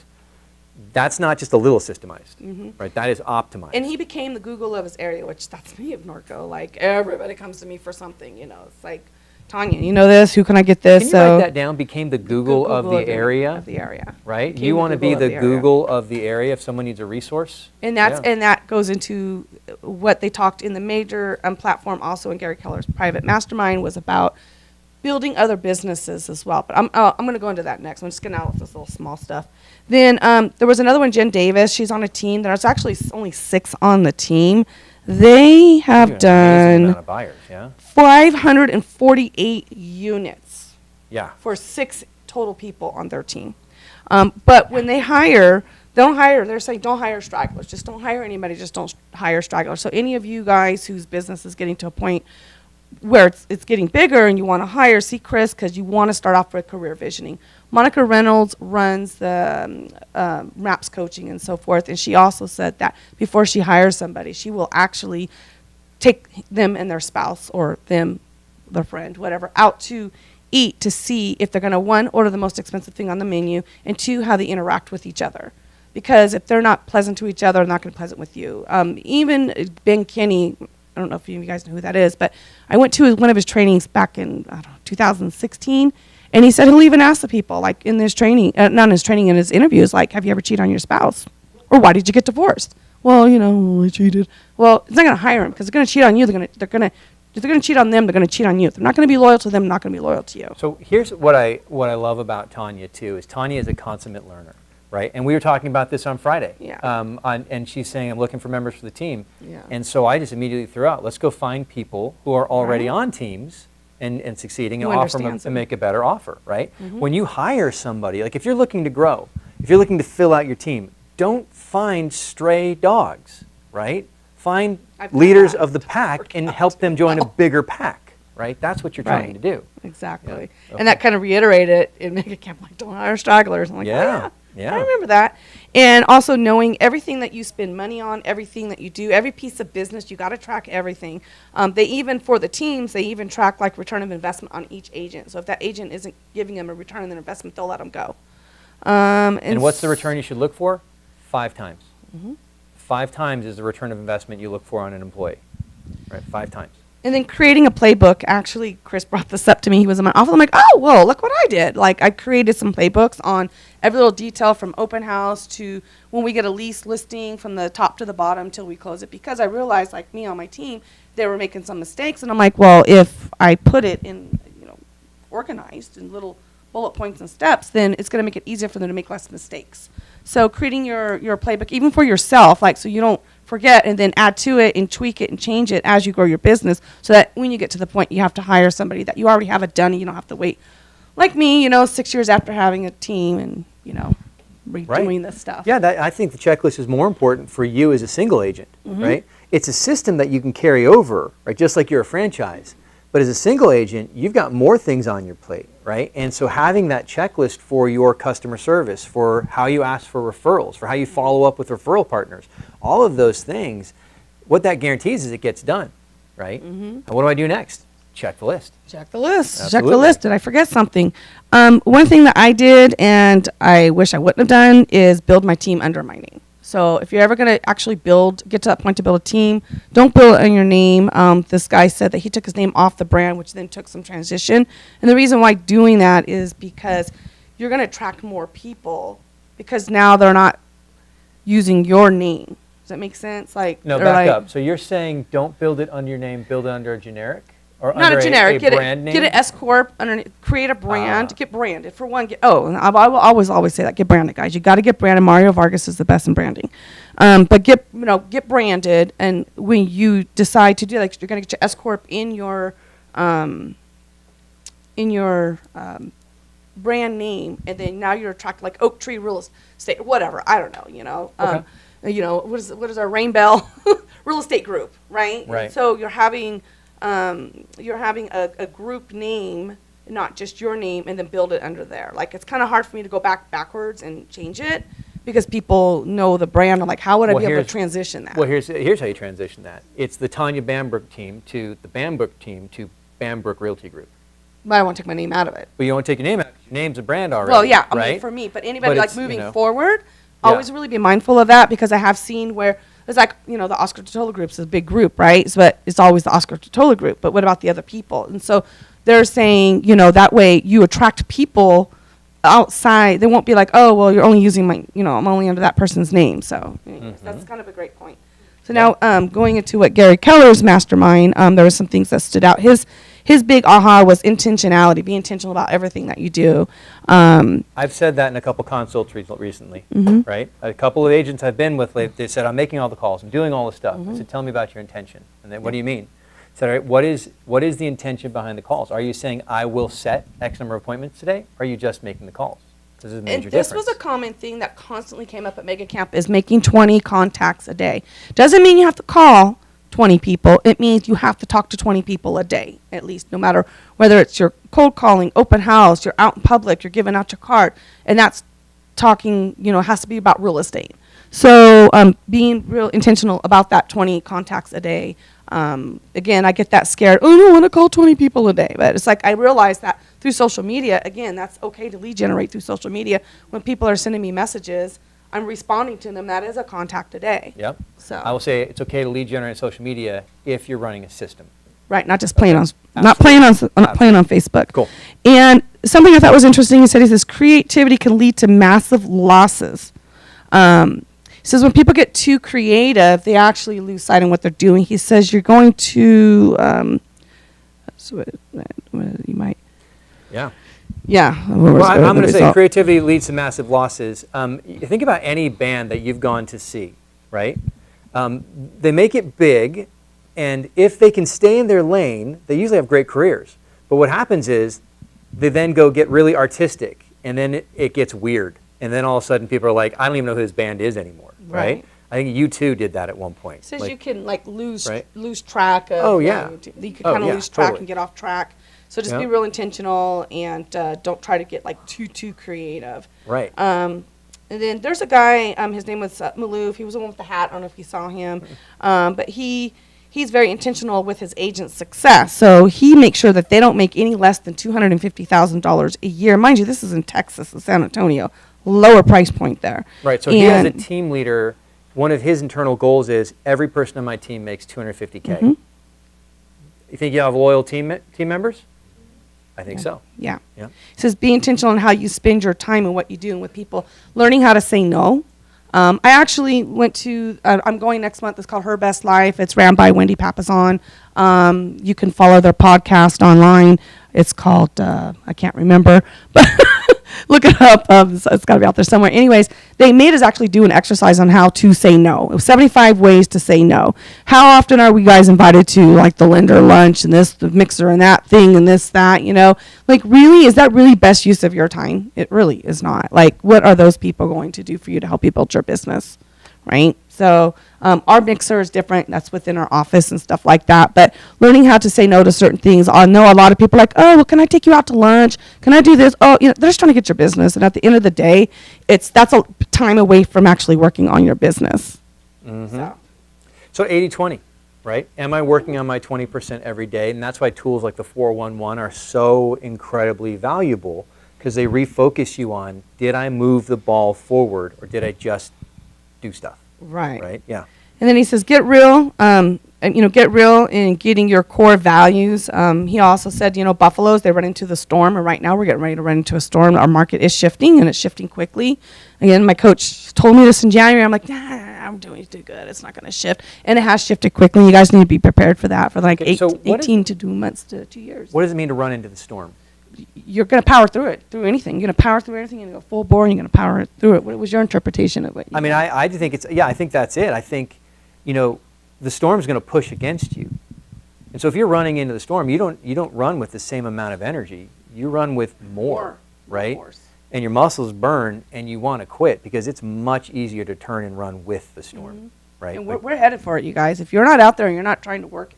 that's not just a little systemized, right? That is optimized. And he became the Google of his area, which that's me of Norco. Like, everybody comes to me for something, It's like, Tanya, you know this? Who can I get this? Can you So write that down? Became the Google of the area, Of the area. right? Became You the want to be Google of the the area. Google of the area if someone needs a resource? And that's Yeah. and that goes into what they talked in the major platform also in Gary Keller's private mastermind was about building other businesses as well. But I'm going to go into that next. I'm just going to out this little small stuff. Then there was another one, Jen Davis. She's on a team. There's actually only 6 on the team. They have You have an amazing done amount of buyers, yeah? 548 units Yeah. for 6 total people on their team. But when they hire, they're saying don't hire stragglers. Just don't hire anybody. Just don't hire stragglers. So any of you guys whose business is getting to a point where it's getting bigger and you want to hire, see Chris because you want to start off with career visioning. Monica Reynolds runs the MAPS coaching and so forth, and she also said that before she hires somebody, she will actually take them and their spouse or them, their friend, whatever, out to eat to see if they're going to, 1, order the most expensive thing on the menu, and 2, how they interact with each other. Because if they're not pleasant to each other, they're not going to be pleasant with you. Even Ben Kinney, I don't know if you guys know who that is, but I went to one of his trainings back in 2016, and he said he'll even ask the people, like in his training, not in his training, in his interviews, like, have you ever cheated on your spouse? Or why did you get divorced? Well, I cheated. Well, it's not going to hire him because they're going to cheat on you. If they're going to cheat on them, they're going to cheat on you. If they're not going to be loyal to them, they're not going to be loyal to you. So here's what I love about Tanya too is Tanya is a consummate learner, right? And we were talking about this on Friday. Yeah. And she's saying I'm looking for members for the team. Yeah. And so I just immediately threw out, let's go find people who are already on teams and succeeding and Who offer them understands and them. make a better offer, right? When you hire somebody, like if you're looking to grow, if you're looking to fill out your team, don't find stray dogs, right? Find I've done leaders that. of the pack and help them join a bigger pack, right? That's what you're trying Right. to do. Exactly. Yeah. And that kind of reiterated in Mega Camp, like, don't hire stragglers. I'm like, Yeah, oh, yeah. I remember that. And also knowing everything that you spend money on, everything that you do, every piece of business, you got to track everything. They even, for the teams, they even track like return of investment on each agent. So if that agent isn't giving them a return on their investment, they'll let them go. And what's the return you should look for? 5 times. Mm-hmm. 5 times is the return of investment you look for on an employee, right? 5 times. And then creating a playbook. Actually, Chris brought this up to me. He was in my office. I'm like, oh, whoa, look what I did. Like, I created some playbooks on every little detail from open house to when we get a lease listing from the top to the bottom till we close it. Because I realized, like me on my team, they were making some mistakes. And I'm like, well, if I put it in, organized in little bullet points and steps, then it's going to make it easier for them to make less mistakes. So creating your playbook, even for yourself, like so you don't, forget, and then add to it and tweak it and change it as you grow your business, so that when you get to the point you have to hire somebody, that you already have it done and you don't have to wait, like me, 6 years after having a team and, redoing this stuff. Yeah, I think the checklist is more important for you as a single agent, right? It's a system that you can carry over, right? Just like you're a franchise. But as a single agent, you've got more things on your plate, right? And so having that checklist for your customer service, for how you ask for referrals, for how you follow up with referral partners, all of those things, what that guarantees is it gets done, right? And what do I do next? Check the list. Check the list. Check Absolutely. the list. Did I forget something? One thing that I did, and I wish I wouldn't have done, is build my team under my name. So if you're ever going to actually get to that point to build a team, don't build it on your name. This guy said that he took his name off the brand, which then took some transition. And the reason why doing that is because you're going to attract more people, because now they're not using your name. Does that make sense? No, they're back like- up. So you're saying don't build it under your name, build it under a generic? Or Not under a generic. a brand name? Get an S corp underneath. Create a brand. Get branded. For one, and I will always say that, get branded, guys. You got to get branded. Mario Vargas is the best in branding. But get branded, and when you decide to do that, you're going to get your S corp in your brand name, and then now you're attracted like Oak Tree Real Estate, whatever. I don't know. What is our Rainbell Real Estate Group, right? Right. So you're having a group name, not just your name, and then build it under there. Like, it's kind of hard for me to go backwards and change it, because people know the brand. I'm like, how would I be able to transition that? Well, here's how you transition that. It's the Tanya Bambrook team to the Bambrook team to Bambrook Realty Group. But I want to take my name out of it. But you don't want to take your name out. Your name's a brand already. Well, yeah, I right? mean, for me, but anybody But like it's, moving forward, Yeah. always really be mindful of that, because I have seen where it's like, the Oscar Totola group's a big group, right? But it's always the Oscar Totola group. But what about the other people? And so they're saying, that way you attract people outside. They won't be like, oh, well, you're only using my, I'm only under that person's name. So anyways, that's kind of a great point. So now going into what Gary Keller's mastermind, there were some things that stood out. His big aha was intentionality. Be intentional about everything that you do. I've said that in a couple consults recently, right? A couple of agents I've been with, they said, I'm making all the calls, I'm doing all the stuff. I said, tell me about your intention. And then, what do you mean? I said, all right, what is the intention behind the calls? Are you saying, I will set X number of appointments today? Or are you just making the calls? This is a major And this difference. was a common thing that constantly came up at Mega Camp, is making 20 contacts a day. Doesn't mean you have to call 20 people. It means you have to talk to 20 people a day, at least, no matter whether it's your cold calling, open house, you're out in public, you're giving out your card. And that's talking, has to be about real estate. So being real intentional about that 20 contacts a day. Again, I get that scared. Oh, I don't want to call 20 people a day. But it's like, I realize that through social media, again, that's okay to lead generate through social media. When people are sending me messages, I'm responding to them. That is a contact a day. Yep. So I will say it's okay to lead generate social media if you're running a system. right, not just playing on, not playing on Facebook. Cool. And something I thought was interesting, he says creativity can lead to massive losses. He says when people get too creative, they actually lose sight on what they're doing. He says you're going to, you might, Yeah. yeah. Well, I'm going to say creativity leads to massive losses. You think about any band that you've gone to see, right? They make it big, and if they can stay in their lane, they usually have great careers. But what happens is they then go get really artistic, and then it gets weird. And then all of a sudden people are like, I don't even know who this band is anymore, right? I think U2 did that at one point. It says Like, you can lose right? lose track of. Oh, yeah. You can Oh, kind of yeah, lose track totally. and get off track. So just Yeah. be real intentional and don't try to get like too creative. Right. And then there's a guy. His name was Malouf. He was the one with the hat. I don't know if you saw him, but he's very intentional with his agent's success. So he makes sure that they don't make any less than $250,000 a year. Mind you, this is in Texas, in San Antonio, lower price point there. Right, so he as a And- team leader, one of his internal goals is every person on my team makes $250K. Mm-hmm. You think you have loyal team members? I think so. Yeah. Yeah. It says be intentional on how you spend your time and what you do and with people. Learning how to say no. I actually went to, I'm going next month. It's called Her Best Life. It's ran by Wendy Papazon. You can follow their podcast online. It's called, I can't remember, but Look it up. It's got to be out there somewhere. Anyways, they made us actually do an exercise on how to say no. It was 75 ways to say no. How often are we guys invited to like the Linder lunch and this, the mixer and that thing and this, that, you know? Like really, is that really best use of your time? It really is not. Like what are those people going to do for you to help you build your business, right? So our mixer is different. That's within our office and stuff like that. But learning how to say no to certain things. I know a lot of people are like, oh, well, can I take you out to lunch? Can I do this? Oh, you know, they're just trying to get your business. And at the end of the day, that's a time away from actually working on your business. So. So 80-20, right? Am I working on my 20% every day? And that's why tools like the 411 are so incredibly valuable because they refocus you on, did I move the ball forward or did I just do stuff? Right. Right? Yeah. And then he says, get real, and, you know, get real in getting your core values. He also said, you know, buffaloes, they run into the storm, and right now we're getting ready to run into a storm. Our market is shifting, and it's shifting quickly. Again, my coach told me this in January. I'm like, I'm doing too good. It's not going to shift. And it has shifted quickly. You guys need to be prepared for that for like Okay, so what 18 to 2 months to 2 years. What does it mean to run into the storm? You're going to power through it, through anything. You're going to power through everything. You're going to go full bore, and you're going to power it through it. What was your interpretation of it? I mean, I do think I think that's it. I think, you know, the storm's going to push against you. And so if you're running into the storm, you don't run with the same amount of energy. You run with more, right? And your muscles burn and you want to quit because it's much easier to turn and run with the storm, right? And Like- we're headed for it, you guys. If you're not out there and you're not trying to work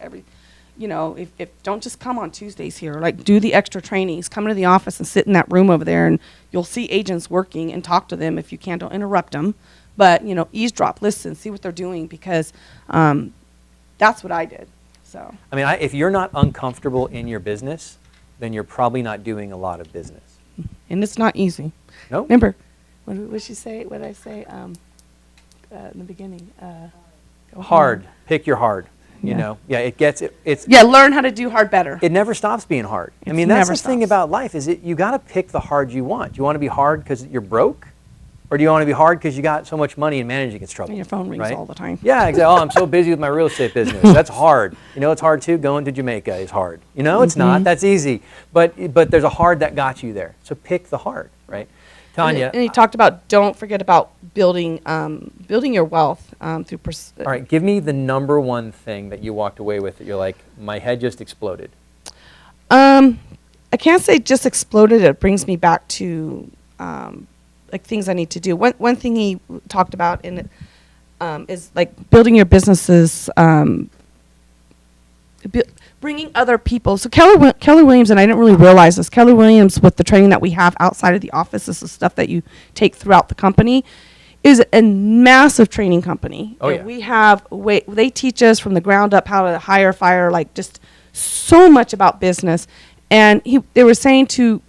you know, if don't just come on Tuesdays here. Like, do the extra trainings. Come into the office and sit in that room over there, and you'll see agents working and talk to them. If you can, don't interrupt them. But, you know, eavesdrop, listen, see what they're doing because that's what I did. So. I mean, if you're not uncomfortable in your business, then you're probably not doing a lot of business. And it's not easy. No? Remember, what did she say? What did I say in the beginning? Go Hard. Pick your hard. You Yeah. know? Yeah, it's Yeah, learn how to do hard better. it never stops being hard. I It's mean, that's never the thing stops. about life is you got to pick the hard you want. Do you want to be hard because you're broke? Or do you want to be hard because you got so much money and managing its trouble? And your phone rings right? all the time. Yeah, exactly. Oh, I'm so busy with my real estate business. That's hard. You know, it's hard too. Going to Jamaica is hard. You know, it's not. That's easy. But there's a hard that got you there. So pick the hard, right? Tanya, And he talked about don't forget about building your wealth through. all right, give me the number one thing that you walked away with that you're like, my head just exploded. I can't say just exploded. It brings me back to like things I need to do. One thing he talked about is like building your businesses. Bringing other people. So Keller Williams, and I didn't really realize this, Keller Williams, with the training that we have outside of the office, this is stuff that you take throughout the company, is a massive training company. Oh, And yeah. we have, they teach us from the ground up how to hire, fire, like just so much about business. And they were saying to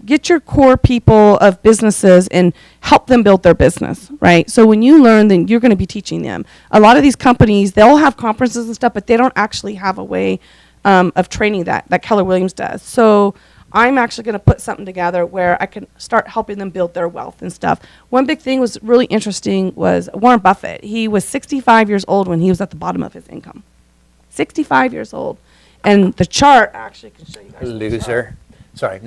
get your core people of businesses and help them build their business, right? So when you learn, then you're going to be teaching them. A lot of these companies, they'll have conferences and stuff, but they don't actually have a way of training that Keller Williams does. So I'm actually going to put something together where I can start helping them build their wealth and stuff. One big thing was really interesting was Warren Buffett. He was 65 years old when he was at the bottom of his income. 65 years old. And the chart actually can show you guys. the chart. Loser. Sorry.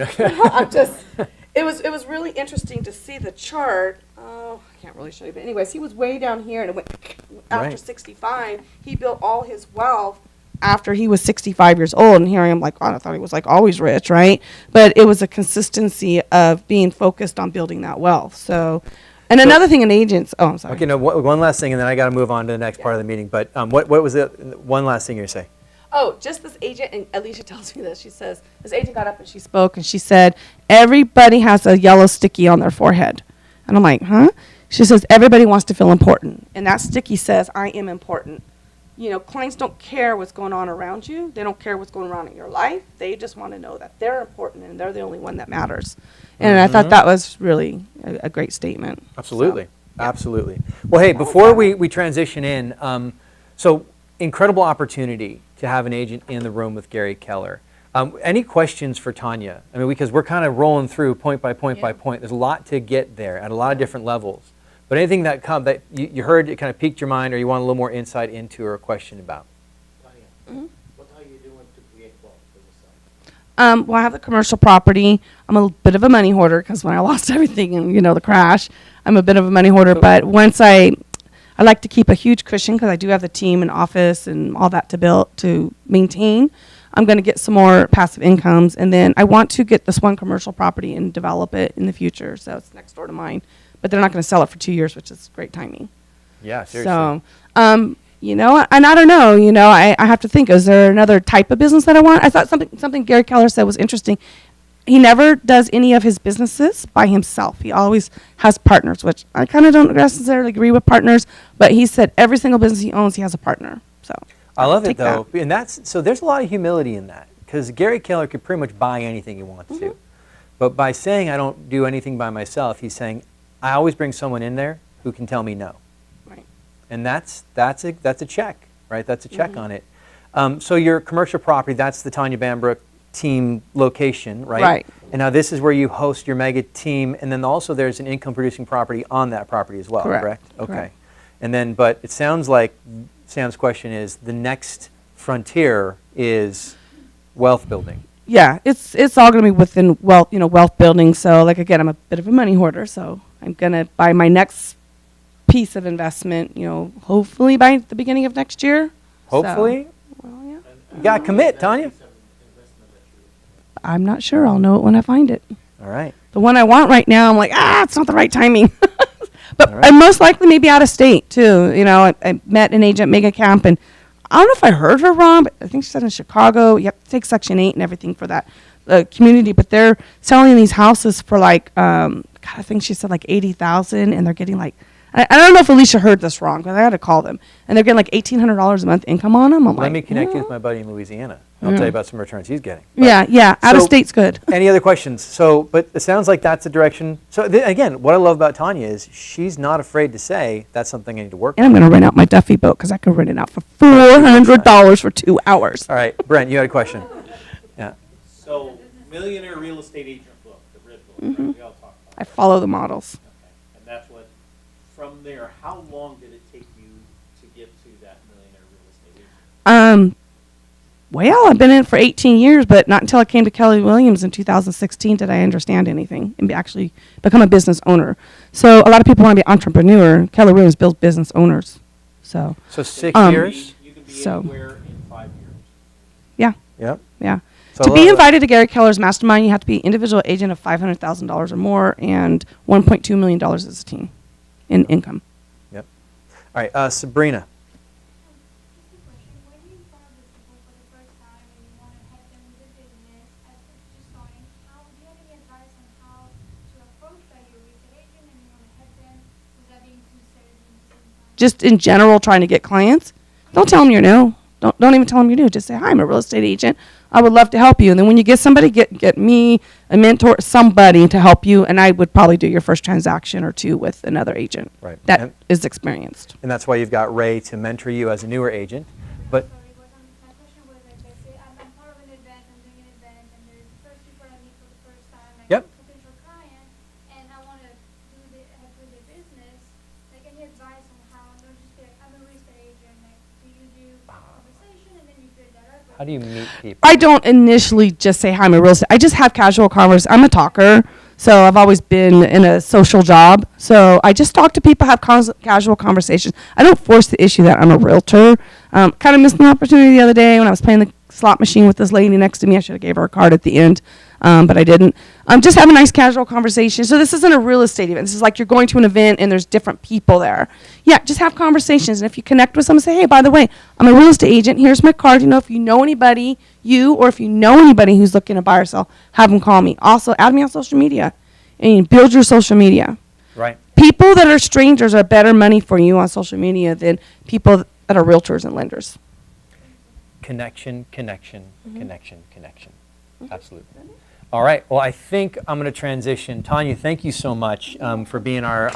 It was really interesting to see the chart. Oh, I can't really show you, but anyways, he was way down here, and it went after Right. 65. He built all his wealth after he was 65 years old, and here I am, like, oh, I thought he was like always rich, right? But it was a consistency of being focused on building that wealth. So, and another thing in agents. Oh, I'm sorry. Okay, no, one last thing, and then I got to move on to the next part of the meeting. But what was the one last thing you were saying? Oh, just this agent, and Alicia tells me this. She says, this agent got up and she spoke, and she said, everybody has a yellow sticky on their forehead. And I'm like, huh? She says, everybody wants to feel important. And that sticky says, I am important. You know, clients don't care what's going on around you. They don't care what's going on in your life. They just want to know that they're important and they're the only one that matters. And I thought that was really a great statement. Absolutely. So, Absolutely. Well, hey, before we transition in, so incredible opportunity to have an agent in the room with Gary Keller. Any questions for Tanya? I mean, because we're kind of rolling through point by point by point. There's a lot to get there at a lot of different levels. But anything that you heard, it kind of piqued your mind, or you want a little more insight into, or a question about? Tanya, what are you doing to create wealth for Well, I have the commercial property. I'm a bit of a money hoarder because when I lost everything in, the crash, I'm a bit of a money hoarder. But once I like to keep a huge cushion because I do have the team and office and all that to maintain. I'm going to get some more passive incomes, and then I want to get this one commercial property and develop it in the future. So it's next door to mine, but they're not going to sell it for 2 years, which is great timing. Yeah, seriously. So, and I don't know, I have to think, is there another type of business that I want? I thought something Gary Keller said was interesting. He never does any of his businesses by himself. He always has partners, which I kind of don't necessarily agree with partners, but he said every single business he owns, he has a partner. So I love it take though, that. and so there's a lot of humility in that because Gary Keller could pretty much buy anything he wants Mm-hmm. to, but by saying I don't do anything by myself, he's saying I always bring someone in there who can tell me no, Right. and that's a check, right? That's a check Mm-hmm. on it. So your commercial property, that's the Tanya Bambrook team location, right? Right. And now this is where you host your mega team, and then also there's an income producing property on that property as well, Correct. Okay. Correct. And then, but it sounds like Sam's question is the next frontier is wealth building. Yeah, it's all going to be within wealth building. So like again, I'm a bit of a money hoarder, so I'm going to buy my next piece of investment, hopefully by the beginning of next year. So, Hopefully, well, yeah. you gotta commit, Tanya. I'm not sure. I'll know it when I find it. All right. The one I want right now, I'm like, it's not the right timing. But All right. I'm most likely maybe out of state too. I met an agent Mega Camp, and I don't know if I heard her wrong, but I think she said in Chicago, you have to take Section 8 and everything for that community. But they're selling these houses for like, God, I think she said like 80,000, and they're getting like, I don't know if Alicia heard this wrong, because I had to call them, and they're getting like $1,800 a month income on them. I'm Let like, me connect you "Yeah." with my buddy in Louisiana. I'll tell you about some returns he's getting. But- Yeah, out of So- state's good. Any other questions? So, but it sounds like that's the direction. So again, what I love about Tanya is she's not afraid to say that's something I need to work And on. I'm going to rent out my Duffy boat because I could rent it out for $400 for 2 hours. All right, Brent, you had a question. Yeah. So, Millionaire Real Estate Agent book, the red book, Mm-hmm. right? We all talk about I follow the models. it. Okay. And that's what, from there, how long did it take you to get to that Millionaire Real Estate Agent? Well, I've been in it for 18 years, but not until I came to Kelly Williams in 2016 did I understand anything and actually become a business owner. So a lot of people want to be an entrepreneur. Keller Williams builds business owners. So So 6 years. You can be So- anywhere in 5 years. yeah, Yep. yeah. So To I be love that. invited to Gary Keller's mastermind, you have to be an individual agent of $500,000 or more and $1.2 million as a team in income. Yep. All right, Sabrina. Just a question. When you found this people for the first time and you want to help them with the business as it's just starting, how do you have any advice on how to approach that you're a real estate agent and you want to help them without being too serious at the same time? Just in general, trying to get clients, don't tell them you're new. Don't even tell them you're new. Just say, hi, I'm a real estate agent. I would love to help you. And then when you get somebody, get me, a mentor, somebody to help you. And I would probably do your first transaction or two with another agent Right. that And- is experienced. And that's why you've got Ray to mentor you as a newer agent. But Sorry, but my question was like, let's say I'm part of an event, I'm doing an event, and there's the first people I meet for the first time, like Yep. a potential client, and I want to help with their business. Like any advice on how? Don't just be like, I'm a real estate agent. Like, do you do conversation and then you build that up? how do you meet people? I don't initially just say, hi, I'm a real estate. I just have casual converse. I'm a talker. So I've always been in a social job. So I just talk to people, have casual conversations. I don't force the issue that I'm a realtor. Kind of missed an opportunity the other day when I was playing the slot machine with this lady next to me. I should have gave her a card at the end, but I didn't. Just have a nice casual conversation. So this isn't a real estate event. This is like you're going to an event and there's different people there. Yeah, just have conversations. And if you connect with someone, say, hey, by the way, I'm a real estate agent. Here's my card. If you know anybody, or if you know anybody who's looking to buy or sell, have them call me. Also, add me on social media and build your social media. Right. People that are strangers are better money for you on social media than people that are realtors and lenders. Connection, connection, connection, connection. Absolutely. All right. Well, I think I'm going to transition. Tanya, thank you so much for being our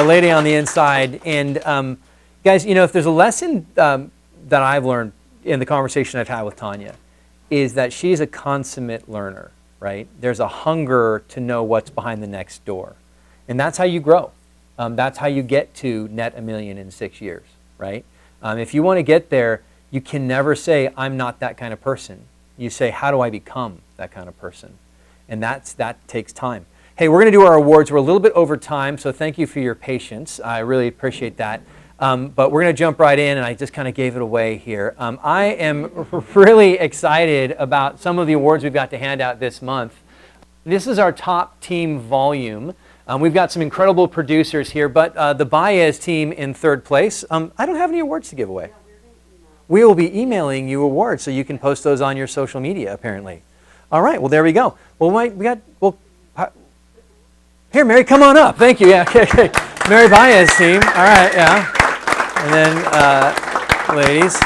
lady on the inside. And guys, if there's a lesson that I've learned in the conversation I've had with Tanya, is that she's a consummate learner, right? There's a hunger to know what's behind the next door. And that's how you grow. That's how you get to net $1 million in 6 years, right? If you want to get there, You can never say, I'm not that kind of person. You say, how do I become that kind of person? And that takes time. Hey, we're going to do our awards. We're a little bit over time, so thank you for your patience. I really appreciate that. But we're going to jump right in, and I just kind of gave it away here. I am really excited about some of the awards we've got to hand out this month. This is our top team volume. We've got some incredible producers here, but the Baez team in third place. I don't have any awards to give away. We will be emailing you awards, so you can post those on your social media, apparently. All right, well, there we go. Here, Mary, come on up. Thank you. Yeah, okay. Mary Baez team. All right, yeah. And then, ladies,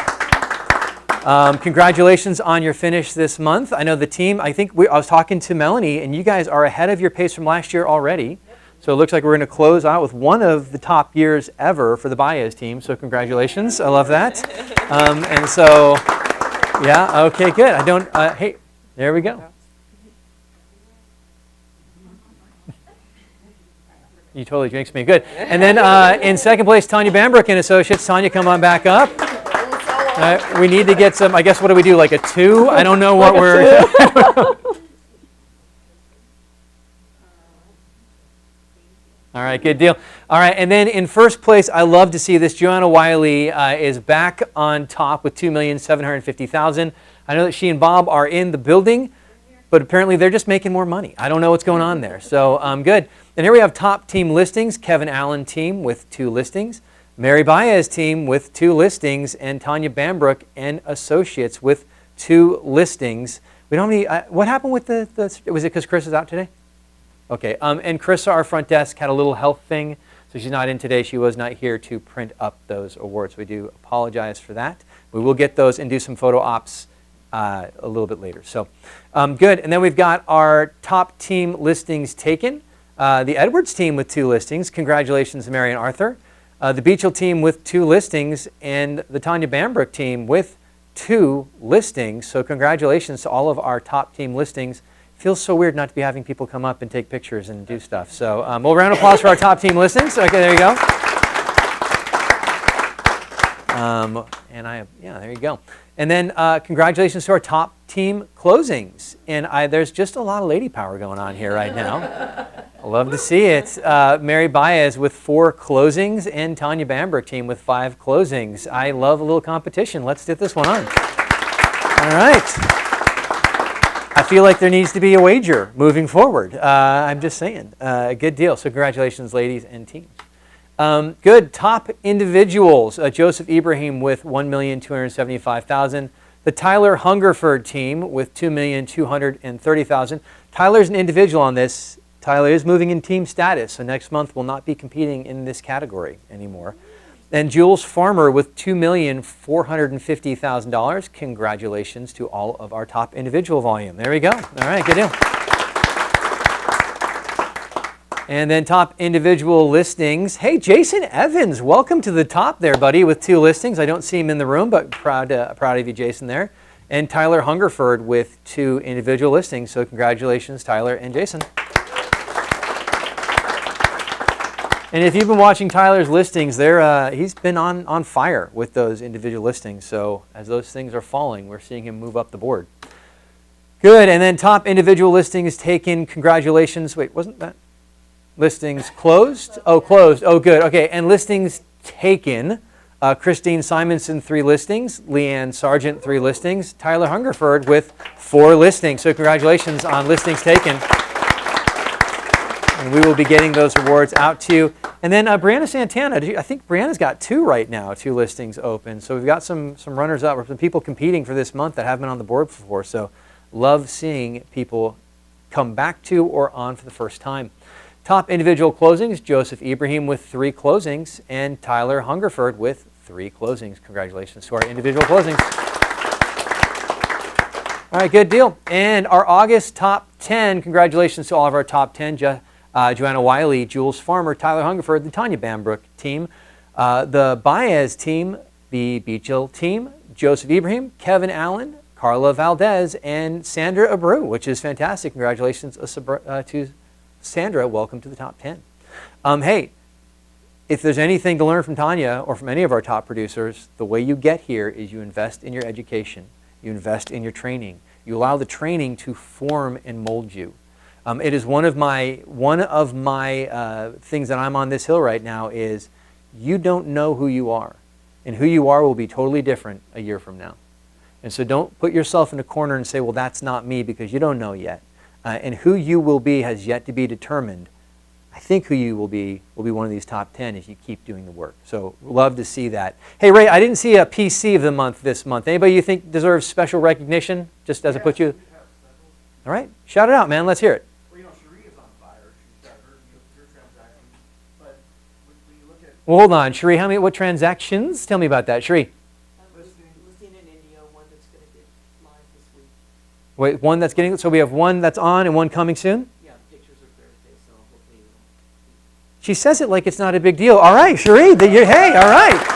congratulations on your finish this month. I know the team, I was talking to Melanie, and you guys are ahead of your pace from last year already. So it looks like we're going to close out with one of the top years ever for the Baez team. So congratulations. I love that. And so, yeah, okay, good. Hey, there we go. You totally jinxed me. Good. And then in second place, Tanya Bambrick and Associates. Tanya, come on back up. We need to get some, I guess, what do we do, like a 2? I don't know what we're... All right, good deal. All right, and then in first place, I love to see this. Joanna Wiley is back on top with $2,750,000. I know that she and Bob are in the building, but apparently they're just making more money. I don't know what's going on there. So good. And here we have top team listings. Kevin Allen team with 2 listings. Mary Baez team with 2 listings. And Tanya Bambrick and Associates with 2 listings. We don't have any, what happened with was it because Chris is out today? Okay, and Carissa, our front desk, had a little health thing, so she's not in today. She was not here to print up those awards. We do apologize for that. We will get those and do some photo ops a little bit later. So good, and then we've got our top team listings taken. The Edwards team with 2 listings. Congratulations to Mary and Arthur. The Beechel team with 2 listings, and the Tanya Bambrick team with 2 listings. So congratulations to all of our top team listings. Feels so weird not to be having people come up and take pictures and do stuff. So we'll round of applause for our top team listings. Okay, there you go. There you go. And then congratulations to our top team closings. And there's just a lot of lady power going on here right now. I love to see it. Mary Baez with 4 closings and Tanya Bambrick team with 5 closings. I love a little competition. Let's get this one on. All right. I feel like there needs to be a wager moving forward. I'm just saying. Good deal. So congratulations, ladies and teams. Good. Top individuals. Joseph Ibrahim with $1,275,000. The Tyler Hungerford team with $2,230,000. Tyler's an individual on this. Tyler is moving in team status, so next month will not be competing in this category anymore. And Jules Farmer with $2,450,000. Congratulations to all of our top individual volume. There we go. All right, good deal. And then top individual listings. Hey, Jason Evans, welcome to the top there, buddy, with 2 listings. I don't see him in the room, but proud of you, Jason, there. And Tyler Hungerford with 2 individual listings. So congratulations, Tyler and Jason. And if you've been watching Tyler's listings, he's been on fire with those individual listings. So as those things are falling, we're seeing him move up the board. Good. And then top individual listings taken. Congratulations. Wait, wasn't that? Listings closed? Oh, closed. Oh, good. Okay. And listings taken. Christine Simonson, 3 listings. Leanne Sargent, 3 listings. Tyler Hungerford with 4 listings. So congratulations on listings taken. And we will be getting those awards out to you. And then Brianna Santana, I think Brianna's got 2 right now, 2 listings open. So we've got some runners-up, or some people competing for this month that haven't been on the board before. So love seeing people come back to or on for the first time. Top individual closings, Joseph Ibrahim with 3 closings, and Tyler Hungerford with 3 closings. Congratulations to our individual closings. All right, good deal. And our August top 10, congratulations to all of our top 10. Joanna Wiley, Jules Farmer, Tyler Hungerford, the Tanya Bambrick team, the Baez team, the Beechel team, Joseph Ibrahim, Kevin Allen, Carla Valdez, and Sandra Abreu, which is fantastic. Congratulations to Sandra. Welcome to the top 10. Hey, if there's anything to learn from Tanya or from any of our top producers, the way you get here is you invest in your education. You invest in your training. You allow the training to form and mold you. It is one of my things that I'm on this hill right now is you don't know who you are. And who you are will be totally different a year from now. And so don't put yourself in a corner and say, well, that's not me, because you don't know yet. And who you will be has yet to be determined. I think who you will be one of these top 10 if you keep doing the work. So love to see that. Hey, Ray, I didn't see a PC of the month this month. Anybody you think deserves special recognition, just as I put you? All right, shout it out, man. Let's hear it. Well, Cherie is on fire. She's got her transactions. But when you look at Well, hold on, Cherie. What transactions? Tell me about that, Cherie. Listing in India, one that's going to get live this week. Wait, one that's getting. So we have one that's on and one coming soon. Yeah, pictures are Thursday, so hopefully it'll. She says it like it's not a big deal. All right, Cherie. Hey, all right.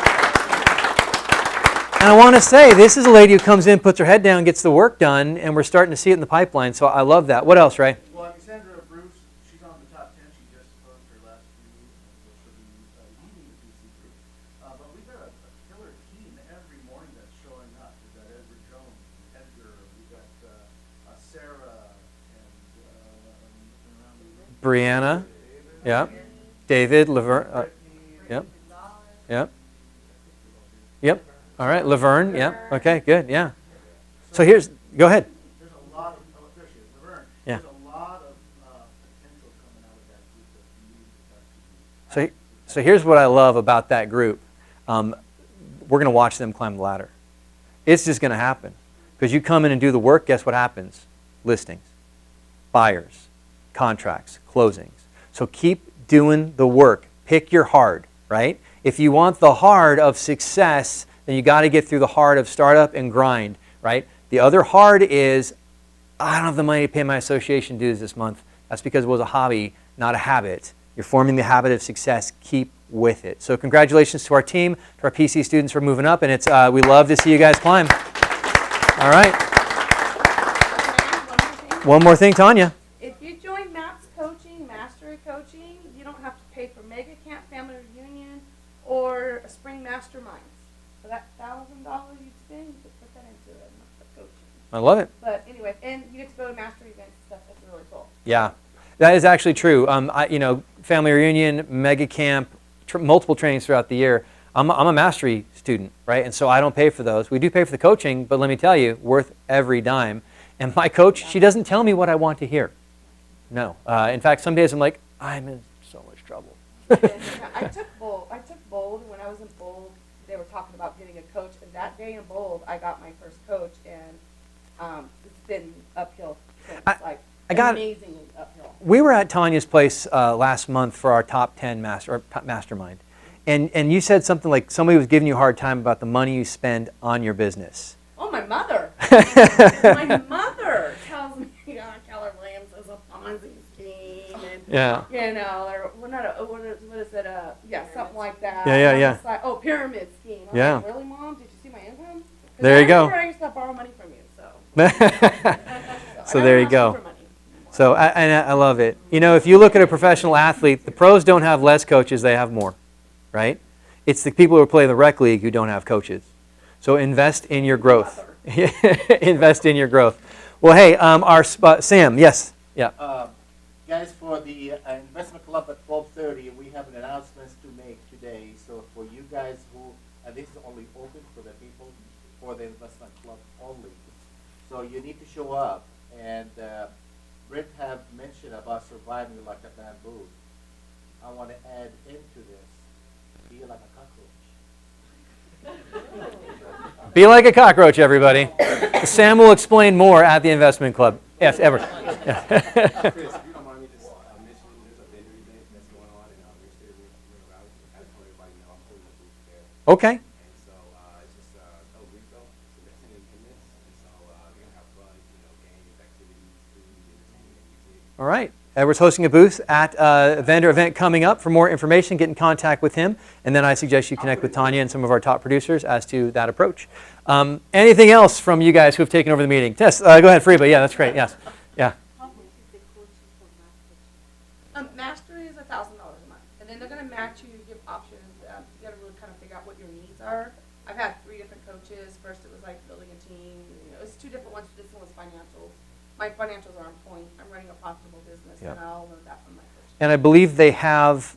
And I want to say, this is a lady who comes in, puts her head down, gets the work done, and we're starting to see it in the pipeline. So I love that. What else, Ray? well, Alexandra Bruce, she's on the top 10. She just closed her last few, so she'll be leading the PC group. But we've got a killer team every morning that's showing up. We've got Edward Jones, Edgar, we've got Sarah, and Brianna. Yep. David, Laverne. Yep. Yep. Yep. All right, Laverne. Yep. Okay, good. Yeah. So go ahead. there's a lot of, there she is, Laverne. Yeah. There's a lot of potential coming out of that group that you need to So here's what I love about that group. We're going to watch them climb the ladder. It's just going to happen. Because you come in and do the work, guess what happens? Listings, buyers, contracts, closings. So keep doing the work. Pick your hard, right? If you want the hard of success, then you got to get through the hard of startup and grind, right? The other hard is, I don't have the money to pay my association dues this month. That's because it was a hobby, not a habit. You're forming the habit of success. Keep with it. So congratulations to our team, to our PC students for moving up, and we love to see you guys climb. All right. One more thing, Tanya. If you join MAPS coaching, Mastery coaching, you don't have to pay for Mega Camp, Family Reunion, or a Spring Masterminds. For that $1,000 you spend, you could put that into it, coaching. I love it. But anyway, and you get to go to Mastery events and stuff. That's really cool. Yeah, that is actually true. Family Reunion, Mega Camp, multiple trainings throughout the year. I'm a Mastery student, right? And so I don't pay for those. We do pay for the coaching, but let me tell you, worth every dime. And my coach, she doesn't tell me what I want to hear. No. In fact, some days I'm like, I'm in so much trouble. I took Bold. When I was in Bold, they were talking about getting a coach. And that day in Bold, I got my first coach. And it's been uphill since, amazingly uphill. We were at Tanya's place last month for our top 10 mastermind. And you said something like somebody was giving you a hard time about the money you spend on your business. Oh, my mother. My mother tells me, Keller Williams is a Ponzi scheme. And, Yeah. or what is it? Something like that. Yeah. And it's like, pyramid scheme. I'm Yeah. like, really, Mom? Did you see my income? 'Cause There you go. I used to borrow money from you, so. So I there don't you ask go. for money. So I love it. If you look at a professional athlete, the pros don't have less coaches, they have more, right? It's the people who play the rec league who don't have coaches. So invest in your growth. Invest in your growth. Well, hey, Sam, yes. Yeah. Guys, for the investment club at 12:30, we have an announcement to make today. So for you guys who, and this is only open for the people for the investment club only. So you need to show up. And Britt have mentioned about surviving like a bamboo. I want to add into this, be like a cockroach. Be like a cockroach, everybody. Sam will explain more at the investment club. Yes, Edward. Chris, if you don't mind me just mentioning there's a vendor event that's going on in Wednesday, Ring Rally. I just want everybody to know I'm putting the booth there. Okay. And so it's just El Rico, so that's in Independence. And so they're going to have fun, games, activities, food, entertainment, music. All right. Edward's hosting a booth at a vendor event coming up. For more information, get in contact with him. And then I suggest you connect with Tanya and some of our top producers as to that approach. Anything else from you guys who have taken over the meeting? Yes, go ahead, Freba. Yeah, that's great. Yes. Yeah. Mastery is $1,000 a month, and then they're gonna match you, give options. You gotta really kind of figure out what your needs are. I've had 3 different coaches. First it was like building a team. You know, it was 2 different ones. This one was financials. My financials are on point. I'm running a profitable business, Yeah. and I'll learn that from my coach. And I believe they have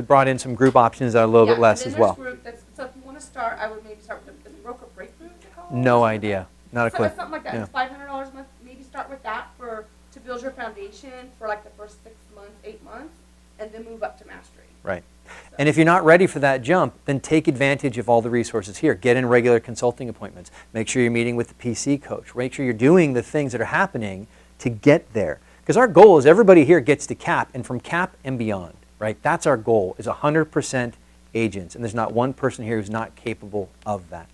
brought in some group options that are a little bit less as well. So if you want to start, I would maybe start with the broker breakthrough. No idea. Not a So clue. it's something like that. Yeah. It's $500 a month. Maybe start with that to build your foundation for like the first 6 months, 8 months, and then move up to mastery. Right. And if you're not ready for that jump, then take advantage of all the resources here. Get in regular consulting appointments. Make sure you're meeting with the PC coach. Make sure you're doing the things that are happening to get there. Because our goal is everybody here gets to CAP, and from CAP and beyond, right? That's our goal, is 100% agents. And there's not one person here who's not capable of that.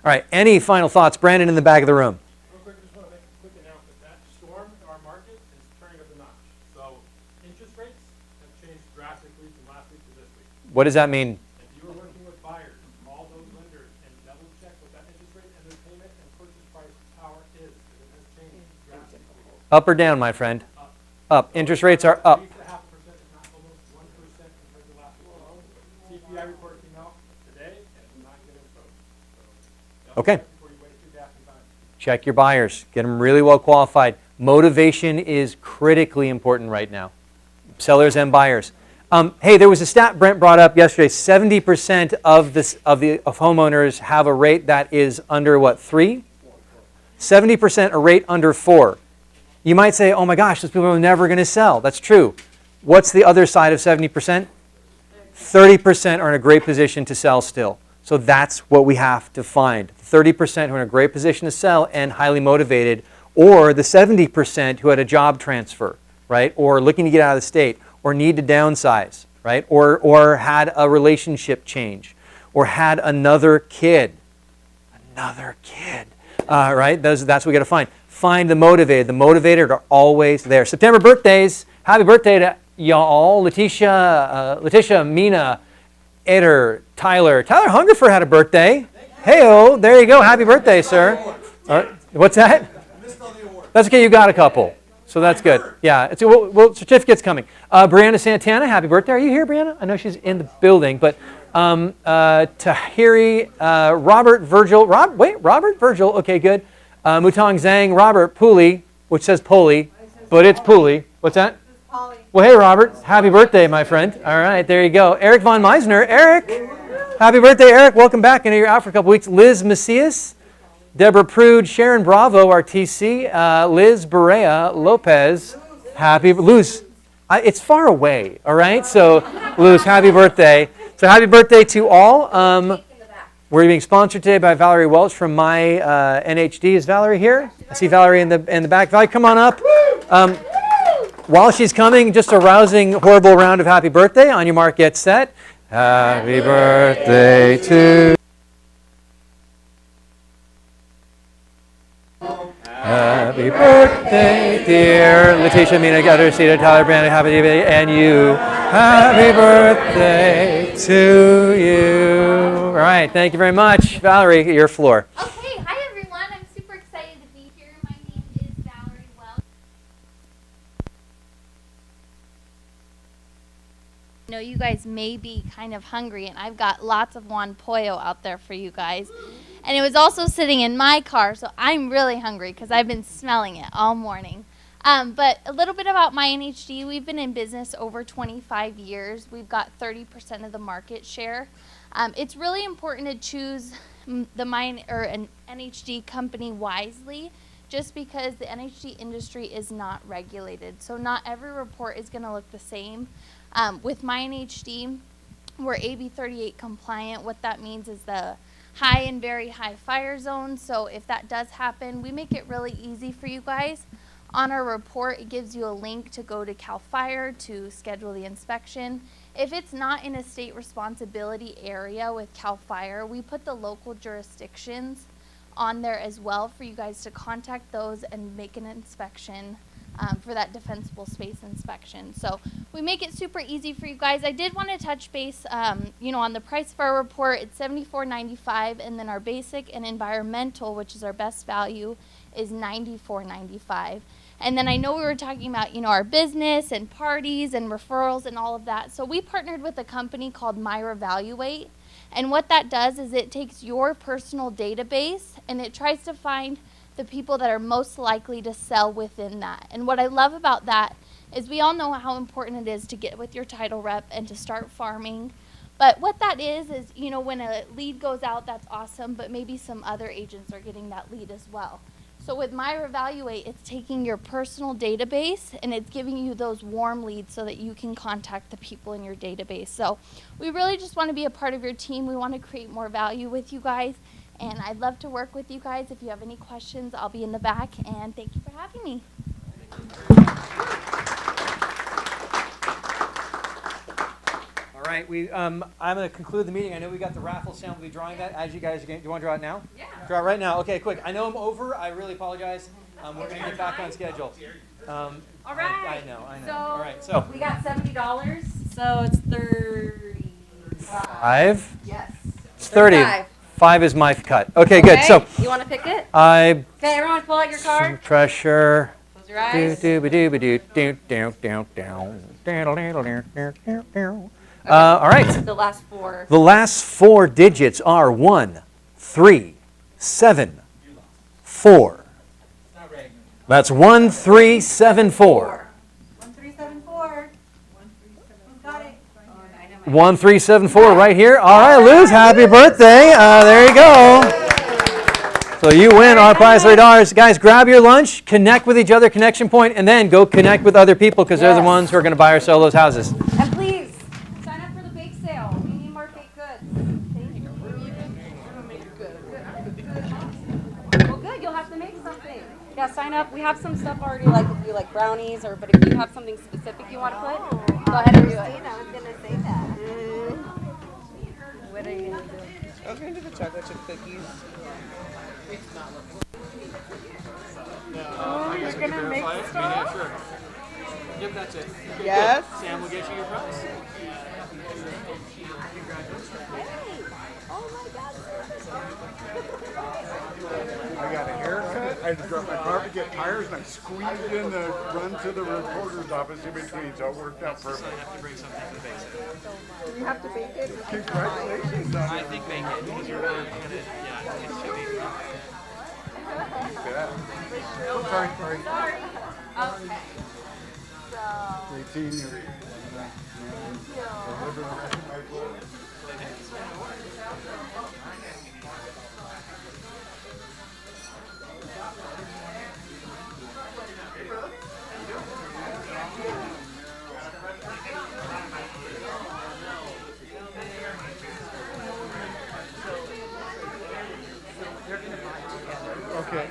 All right, any final thoughts? Brandon in the back of the room. Real quick, just want to make a quick announcement. That storm in our market is turning up the notch. So interest rates have changed drastically from last week to this week. What does that mean? If you are working with buyers, call those lenders and double check what that interest rate and their payment and purchase price power is, because it has changed drastically. Up or down, my friend? Up. Interest rates are up. 3.5%, if not almost 1% compared to last week. CPI report came out today and it's not good info. So Okay. before you wait too fast in time. Check your buyers. Get them really well qualified. Motivation is critically important right now. Sellers and buyers. Hey, there was a stat Brent brought up yesterday. 70% of homeowners have a rate that is under what, 3? 70% a rate under 4. You might say, oh my gosh, those people are never going to sell. That's true. What's the other side of 70%? 30% are in a great position to sell still. So that's what we have to find. 30% who are in a great position to sell and highly motivated, or the 70% who had a job transfer, right? Or looking to get out of the state, or need to downsize, right? Or had a relationship change, or had another kid. Right? That's what we got to find. Find the motivated. The motivated are always there. September birthdays. Happy birthday to y'all. Letitia, Mina, Eder, Tyler. Tyler Hungerford had a birthday. Hey-oh, there you go. Happy birthday, sir. What's that? That's okay. You got a couple. So that's good. Yeah. Well, certificate's coming. Brianna Santana, happy birthday. Are you here, Brianna? I know she's in the building. But Tahiri, Robert Virgil. Robert Virgil. Okay, good. Mutong Zhang, Robert Pooley, which says Poley, but it's Pooley. What's that? Well, hey, Robert. Happy birthday, my friend. All right, there you go. Eric Von Meisner. Eric. Happy birthday, Eric. Welcome back. I know you're out for a couple weeks. Liz Macias. Deborah Prude. Sharon Bravo, our TC. Liz Berea Lopez. Happy Luz. It's far away, all right? So, Luz, happy birthday. So, happy birthday to all. We're being sponsored today by Valerie Welch from My NHD. Is Valerie here? I see Valerie in the back. Valerie, come on up. While she's coming, just a rousing, horrible round of happy birthday. On your mark, get set. Happy birthday to Happy birthday, dear Letitia, Mina, Gutter, Cedar, Tyler, Brandon, happy birthday, and you. Happy birthday to you. All right, thank you very much. Valerie, your floor. Okay, hi everyone. I'm super excited to be here. My name is Valerie Welch. I know you guys may be kind of hungry, and I've got lots of Juan Pollo out there for you guys. And it was also sitting in my car, so I'm really hungry because I've been smelling it all morning. But a little bit about My NHD. We've been in business over 25 years. We've got 30% of the market share. It's really important to choose an NHD company wisely, just because the NHD industry is not regulated. So not every report is going to look the same. With My NHD, we're AB 38 compliant. What that means is the high and very high fire zones. So if that does happen, we make it really easy for you guys. On our report, it gives you a link to go to CAL FIRE to schedule the inspection. If it's not in a state responsibility area with CAL FIRE, we put the local jurisdictions on there as well for you guys to contact those and make an inspection for that defensible space inspection. So we make it super easy for you guys. I did want to touch base, on the price of our report. It's $74.95, and then our basic and environmental, which is our best value, is $94.95. And then I know we were talking about, our business and parties and referrals and all of that. So we partnered with a company called MyRevaluate. And what that does is it takes your personal database and it tries to find the people that are most likely to sell within that. And what I love about that is we all know how important it is to get with your title rep and to start farming. But what that is, when a lead goes out, that's awesome, but maybe some other agents are getting that lead as well. So with MyRevaluate, it's taking your personal database and it's giving you those warm leads so that you can contact the people in your database. So we really just want to be a part of your team. We want to create more value with you guys. And I'd love to work with you guys. If you have any questions, I'll be in the back. And thank you for having me. All right, I'm going to conclude the meeting. I know we got the raffle sound. We'll be drawing that as you guys are getting. Do you want to draw it now? Yeah. Draw it right now. Okay, quick. I know I'm over. I really apologize. We're going to get back on schedule. All right. I know. So, All right, so we got $70, so it's 5. Yes. It's 30. 35. 5 is my cut. Okay, good. So you want to pick it? I Okay, everyone, pull out your card. treasure. Close your eyes. All right. The last 4. The last 4 digits are 1, 3, 7, 4. That's 1374. 1374. Got it. 1374 right here. All right, Luz, happy birthday. There you go. So you win our prize $30. Guys, grab your lunch, connect with each other, connection point, and then go connect with other people because they're the ones who are going to buy or sell those houses. And please, sign up for the bake sale. We need more baked goods. Thank you. Well, good. You'll have to make something. Yeah, sign up. We have some stuff already, like if you like brownies, but if you have something specific you want to put, go ahead and do it. I was gonna say that. What are you going to do? I was gonna do the chocolate chip cookies. Oh, you're going to make stuff? Sure. Yep, that's it. Yes. Sam will get you your prize. I got a haircut. I had to drop my car to get tires, and I squeezed in the run to the reporter's office in between, so it worked out perfect. I have to bring something to the base. You have to bake it. Congratulations on I think make it because you're going to, yeah, it should be. that. Oh, sorry. Okay. 18 years. Okay.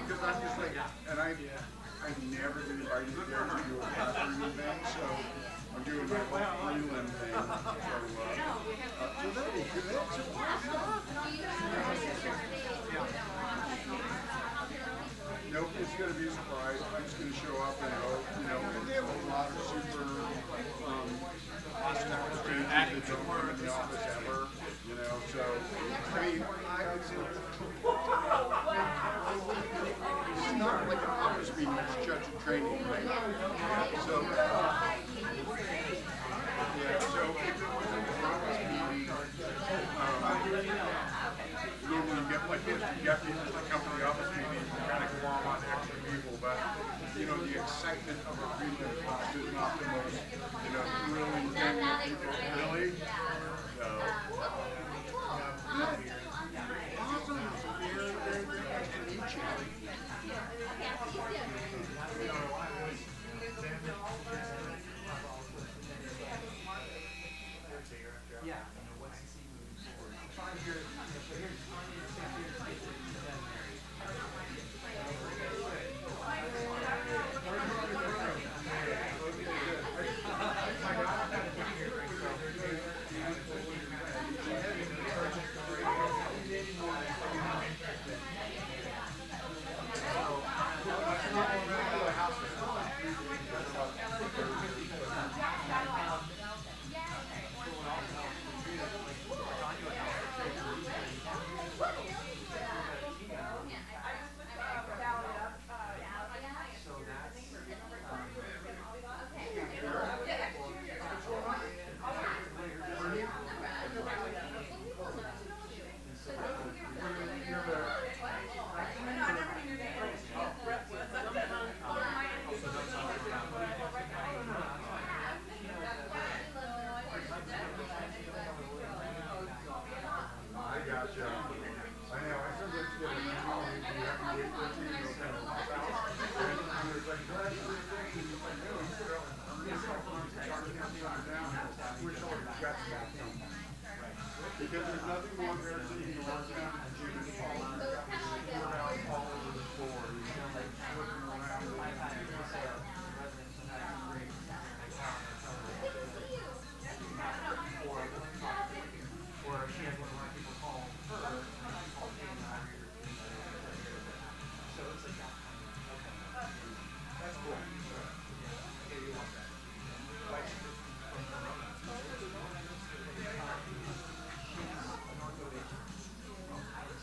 because I'm just like, and I never been invited to go to a classroom event, so I'm doing my whole prelim thing. So that'd be good. Nope, it's gonna be a surprise. I'm just gonna show up and go, and they have a lot of super, strangers that don't come in the office ever, so, I mean, it's not like an office meeting, it's judge and training, right? So, so if it was an office meeting, normally you get like this, you get people that come to the office meeting, you kind of glom on extra people, but, the excitement of a prelim class is not the most, thrilling thing that people really, so. Awesome, very, very nice to meet you. Because there's nothing more embarrassing than to walk down to the gym and fall on the ground all over the floor. Like flipping around or she has one of my people call her. So it's like that. That's cool. Okay, you want that.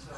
So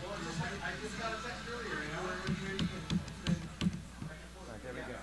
There we go.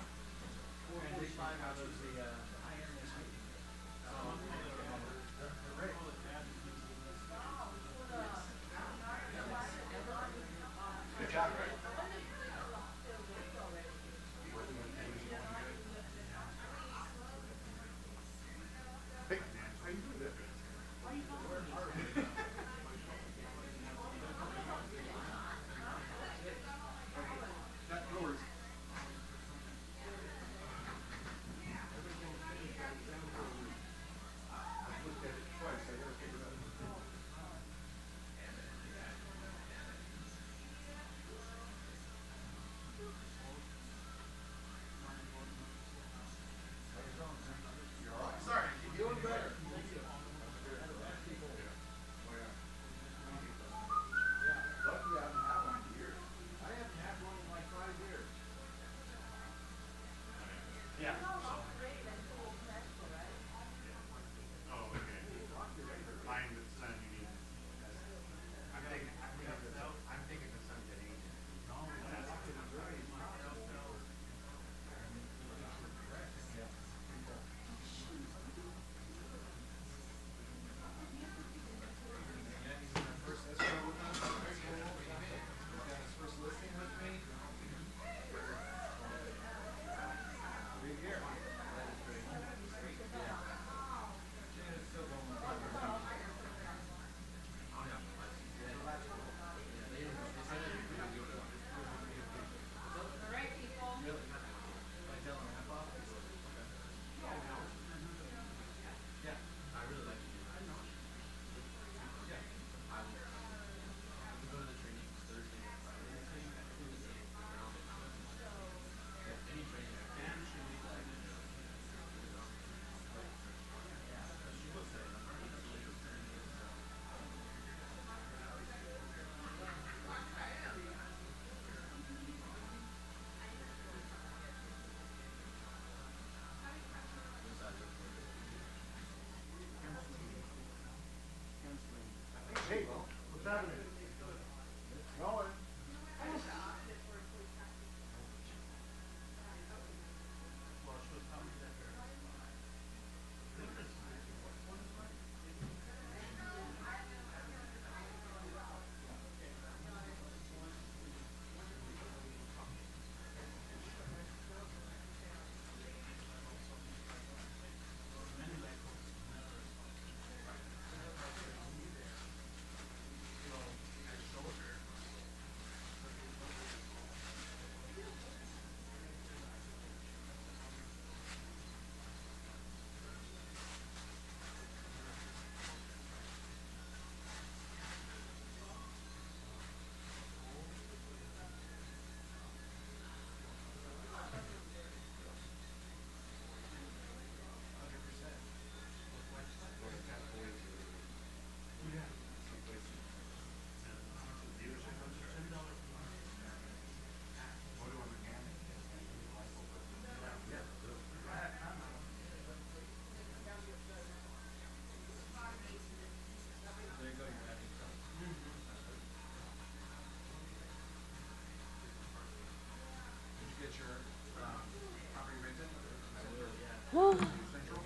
Hey, what's happening? Going.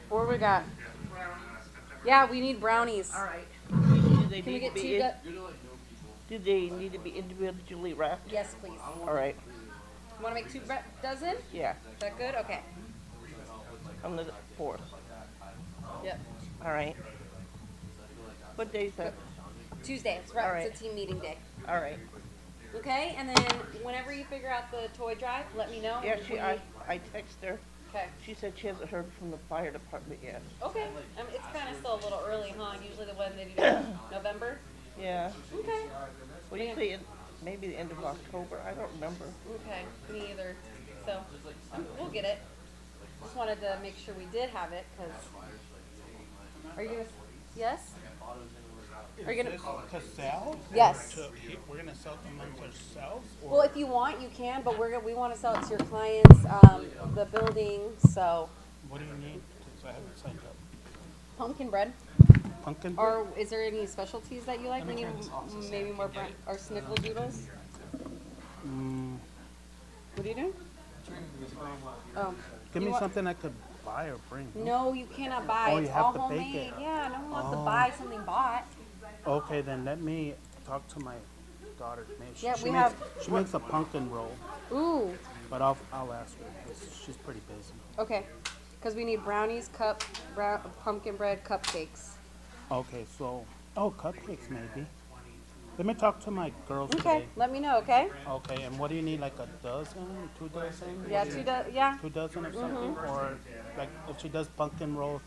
What we got? Yeah, we need brownies. All right. Do they Can we need get to two? be do they need to be individually wrapped? Yes, please. All right. Want to make 2 dozen? Yeah. Is that good? Okay. On the 4th. Yep. All right. What day is that? Tuesday. It's, All right. right. It's a team meeting day. All right. Okay, and then whenever you figure out the toy drive, let me know. Yeah, We- I texted her. Okay. She said she hasn't heard from the fire department yet. Okay. It's kind of still a little early, huh? Usually the one they do November. Yeah. Okay. What do you say? Maybe the end of October. I don't remember. Okay. Me either. So we'll get it. Just wanted to make sure we did have it, because. Are you gonna? Yes. Are you gonna? To sell? Yes. We're gonna sell them amongst ourselves? Well, if you want, you can, but we want to sell it to your clients, the building. So What do you need? Since I haven't signed up. pumpkin bread. pumpkin bread? Or is there any specialties that you like? We need maybe more or snickerdoodles. Mm, What are you doing? Oh. give You me want- something I could buy or bring. No, you cannot buy. Oh, It's you have all to bake homemade. it. Yeah, no one wants to Oh. buy something bought. Okay, then let me talk to my daughter. Maybe Yeah, she we makes, have- she makes a pumpkin roll, Ooh. but I'll ask her 'cause she's pretty busy. Okay. Because we need brownies, pumpkin bread, cupcakes. Okay, so cupcakes maybe. Let me talk to my girls Okay. today. Let me know. Okay. Okay, and what do you need? Like a dozen, 2 dozen? Yeah, What do you- yeah. 2 dozen or something, or like if she does pumpkin rolls,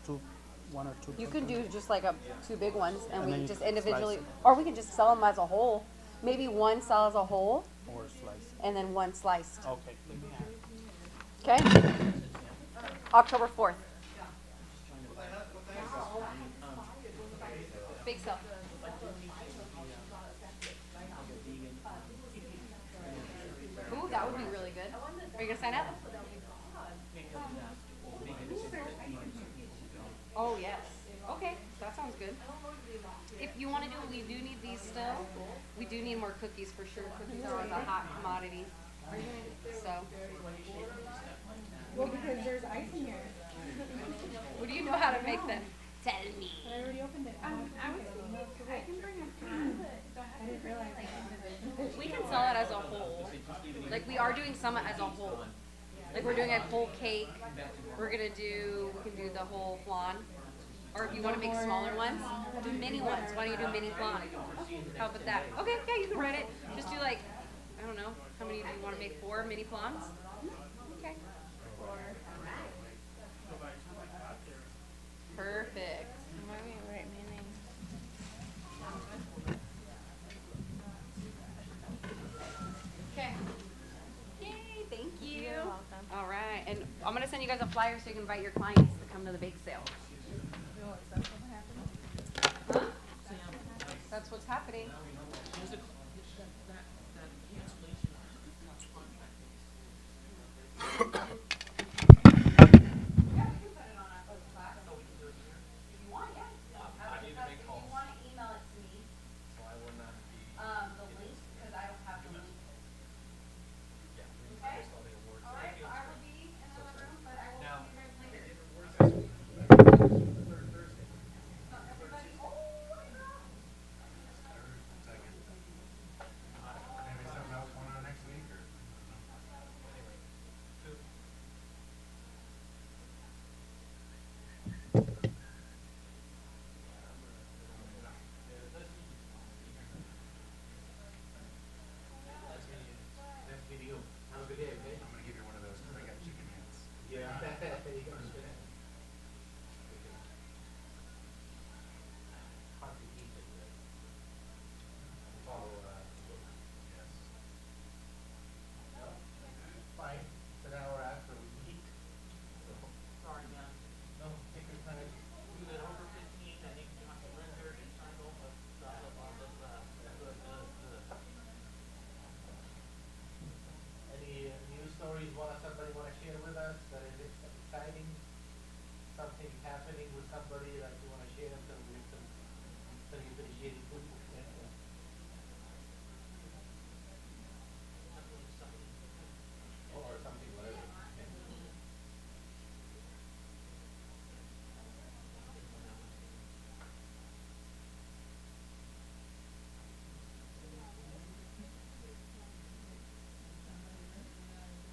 1 or 2. You can do just like 2 big ones, and, And we then you just can individually, slice or we can just sell them as a whole. Maybe one sell as a whole, or slice. and then one sliced. Okay, let me ask. Okay. October 4th. Big sale. Ooh, that would be really good. Are you gonna sign up? Oh, yes. Okay, that sounds good. If you want to do, we do need these still. We do need more cookies for sure. Cookies are always a hot commodity. So. Well, because there's ice in here. What do you know how to make them? Tell me. I already opened it. I was thinking, I can bring a pan, but I didn't realize I can. We can sell it as a whole. Like we are doing some as a whole. Like we're doing a whole cake. We can do the whole flan. Or if you want to make smaller ones, do mini ones. Why don't you do mini flan? How about that? Okay, yeah, you can write it. Just do like, I don't know, how many do you want to make? 4 mini flans? Okay. Perfect. Okay. Yay, thank you. You're welcome. All right, and I'm gonna send you guys a flyer so you can invite your clients to come to the bake sale. Huh? That's what's happening.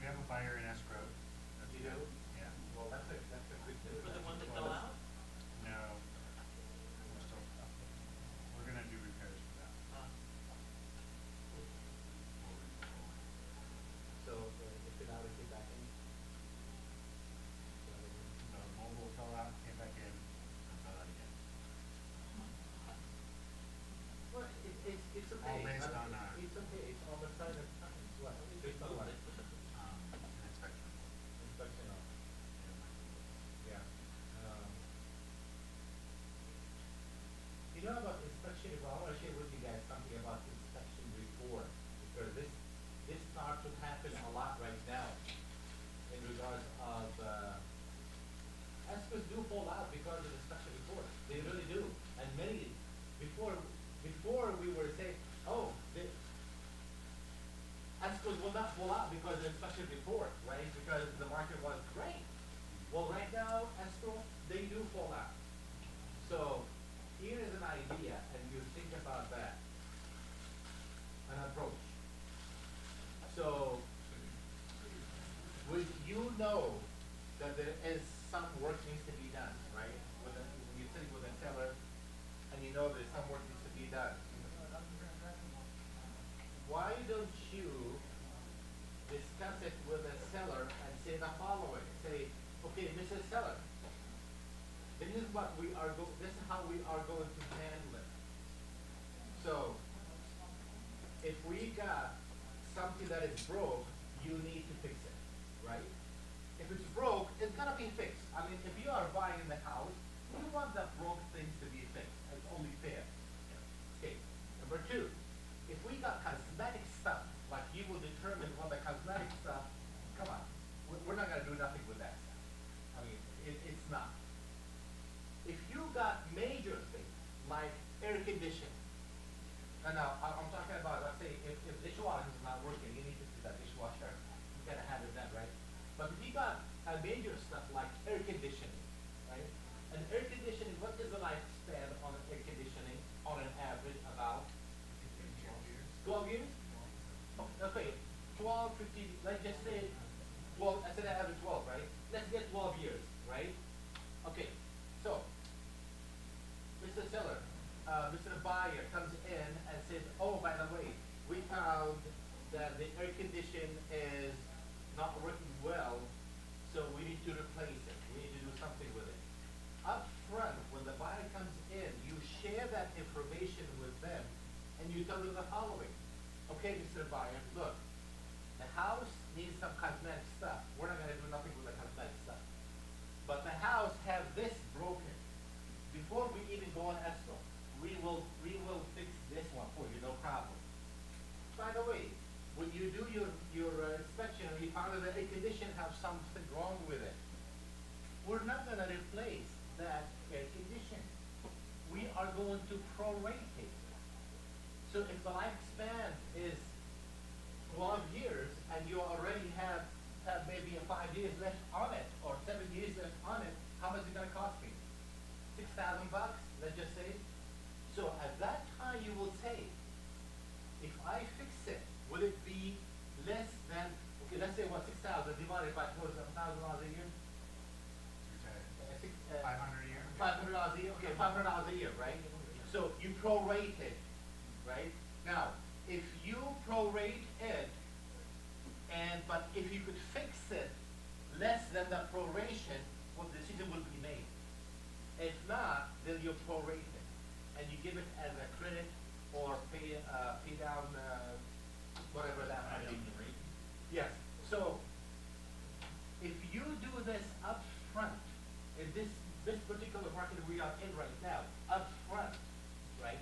We have a buyer in escrow. You do? Yeah. Well, that's a quick. No. We're gonna do repair. many, before we were saying, oh, the escrows will not fall out because especially before, right? Because the market was great. Well, right now, escrow, they do fall out. So here is an idea, and you think about that, an approach. So would you know that there is some work needs to be done, right? When you sit with a seller and you know there's some work needs to be done. Why don't you discuss it with a seller and say the following? Say, okay, Mrs. Seller, this is how we are going to handle it. So if we got something that is broke, you need to fix it, right? If it's broke, it's gonna be fixed. I mean, if you are buying the house, you want the broke things to be fixed. It's only fair. Okay. Number two, if we got cosmetic stuff, like you will determine what the cosmetic stuff, come on, we're not gonna do nothing with that stuff. I mean, it's not. If you got major things, like air conditioning, and now I'm talking about, let's say, if dishwasher is not working, you need to do that dishwasher. You gotta have it done, right? But if you got a major stuff like air conditioning, right? And air conditioning, what is the lifespan on air conditioning on an average about? 12 years? Okay, 12, 15, let's just say 12, I said I have 12, right? Let's get 12 years, right? Okay, so, Mr. Seller, Mr. Buyer comes in and says, oh, by the way, we found that the air condition is not working well, so we need to replace it. We need to do something with it. Up front, when the buyer comes in, you share that information with them, and you tell them the following. Okay, Mr. Buyer, look, the house needs some cosmetic stuff. We're not gonna do nothing with the cosmetic stuff. But the house has this broken. Before we even go on escrow, we will fix this one for you, no problem. By the way, when you do your inspection and you found that the air condition have something wrong with it, we're not gonna replace that air condition. We are going to prorate it. So if the lifespan is 12 years and you already have maybe 5 years left on it or 7 years left on it, how much is it gonna cost me? $6,000, let's just say. So at that time you will say, if I fix it, will it be less than, okay, let's say what, 6,000 divided by $1,000 a year? 500 a year? $500 a year, okay, $500 a year, right? So you prorate it, right? Now, if you prorate it, but if you could fix it less than the proration, well, the decision will be made. If not, then you prorate it, and you give it as a credit or pay down whatever that might be. Yes. So if you do this up front, in this particular market we are in right now, up front, right,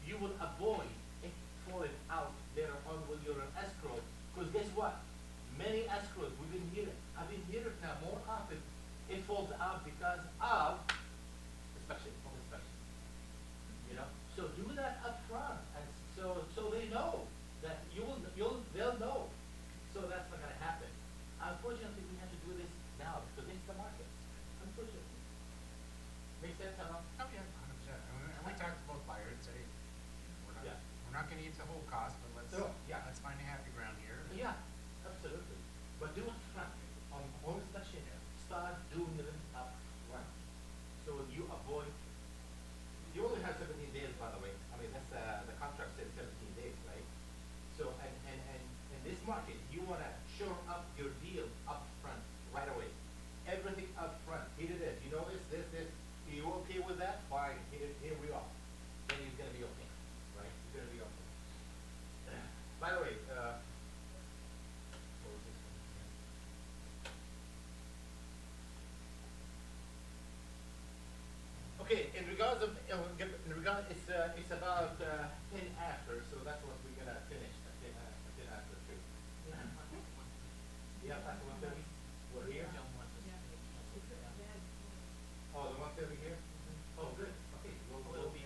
you will avoid it falling out later on when you're in escrow. Because guess what? Many escrows, we've been hearing, I've been hearing now more often, it falls out because of inspection, home inspection. You know? So do that up front, and so they know that they'll know. So that's not gonna happen. Unfortunately, we have to do this now because it's the market. Unfortunately. Make sense, Tom? Oh, yeah, 100%. And we talked to both buyers and say, we're not gonna eat the whole cost, but let's find a happy ground here. Yeah, absolutely. But do it front. On home inspection, start doing them up front. So you avoid, you only have 17 days, by the way. I mean, that's the contract says 17 days, right? So, and in this market, you wanna shore up your deal up front, right away. Everything up front. Here it is. You know this. Are you okay with that? Fine. Here we are. Then it's gonna be okay, right? It's gonna be okay. By the way, what was this one? Okay, in regards of it's about 10 after, so that's what we're gonna finish. 10 after too. Yeah, after 1:30. We're here. Oh, the 1:30 here. Oh, good. Okay, we'll be.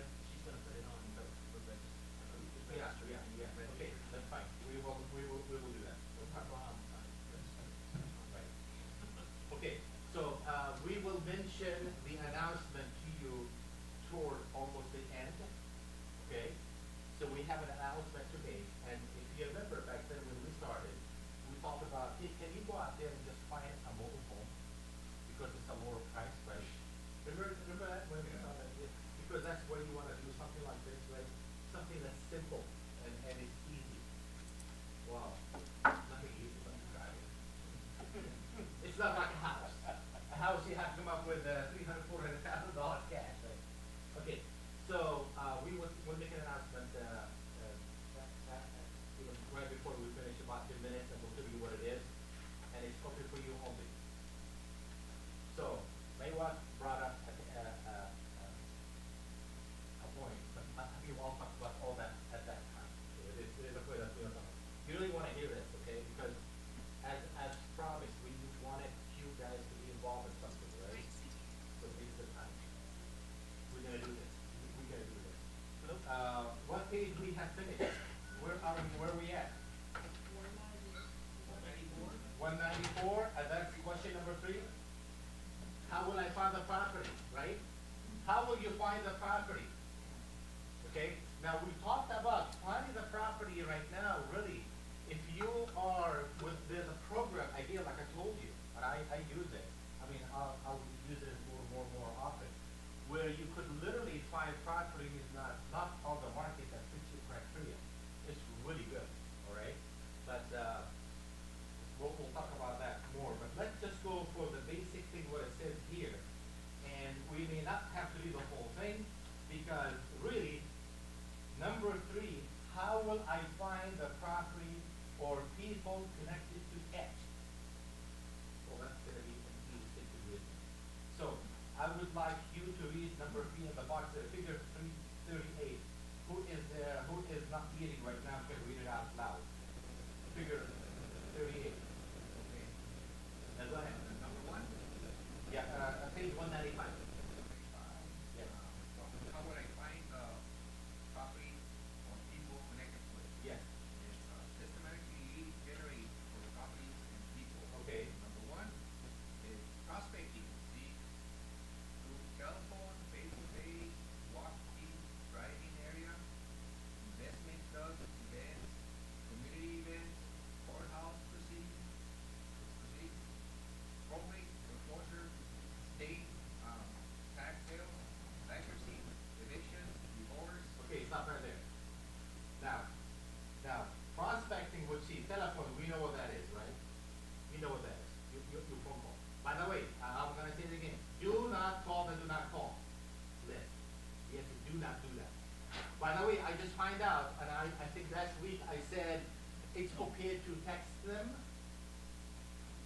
because it's a lower price, right? Remember that when we saw that? Because that's why you wanna do something like this, right? Something that's simple and it's easy. Wow, nothing easy but driving. It's not like a house. A house you have to come up with $300,000, $400,000 cash, right? Okay, so, we'll make an announcement, even right before we finish, about 10 minutes, and we'll tell you what it is, and it's open for you only. So, Maywa brought up a point, but you all talked about all that at that time. It is a point that we don't talk about. You really wanna hear this, okay, because as promised, we wanted you guys to be involved in something, right? So this is the time. We're gonna do this. We're gonna do this. What page we have finished? Where are we at? 194, and that's question number 3. How will I find the property, right? How will you find the property? Okay, now we talked about finding the property right now, really. If you are there's a program idea, like I told you, and I use it. I mean, I'll use it more often, where you could literally find properties not on the market that fits your criteria. It's really good, all right? But we'll talk about that more. But let's just go for the basic thing, what it says here. And we may not have to do the whole thing, because really, number 3, how will I find the property or people connected to X? Well, that's going to be an easy thing to read. So, I would like you to read number 3 in the box there, figure 338. Who is there, who is not reading right now, can read it out loud. Figure 38. Okay. Now go ahead. Number 1? Yeah, page 195. Yes. How would I find the property or people connected to it? Yes. It's systematically generate for properties and people. Okay. Number 1 is prospecting. See, through telephone, face-to-face, walking, driving area, investment clubs, events, community events, courthouse proceedings, probate, foreclosure, state, tax sale, bankruptcy, eviction, divorce. Okay, stop right there. Now, prospecting would see telephone, we know what that is, right? We know what that is. You phone call. By the way, I'm gonna say it again. Do not call the do not call list. Yes, do not do that. By the way, I just find out, and I think last week I said it's okay to text them.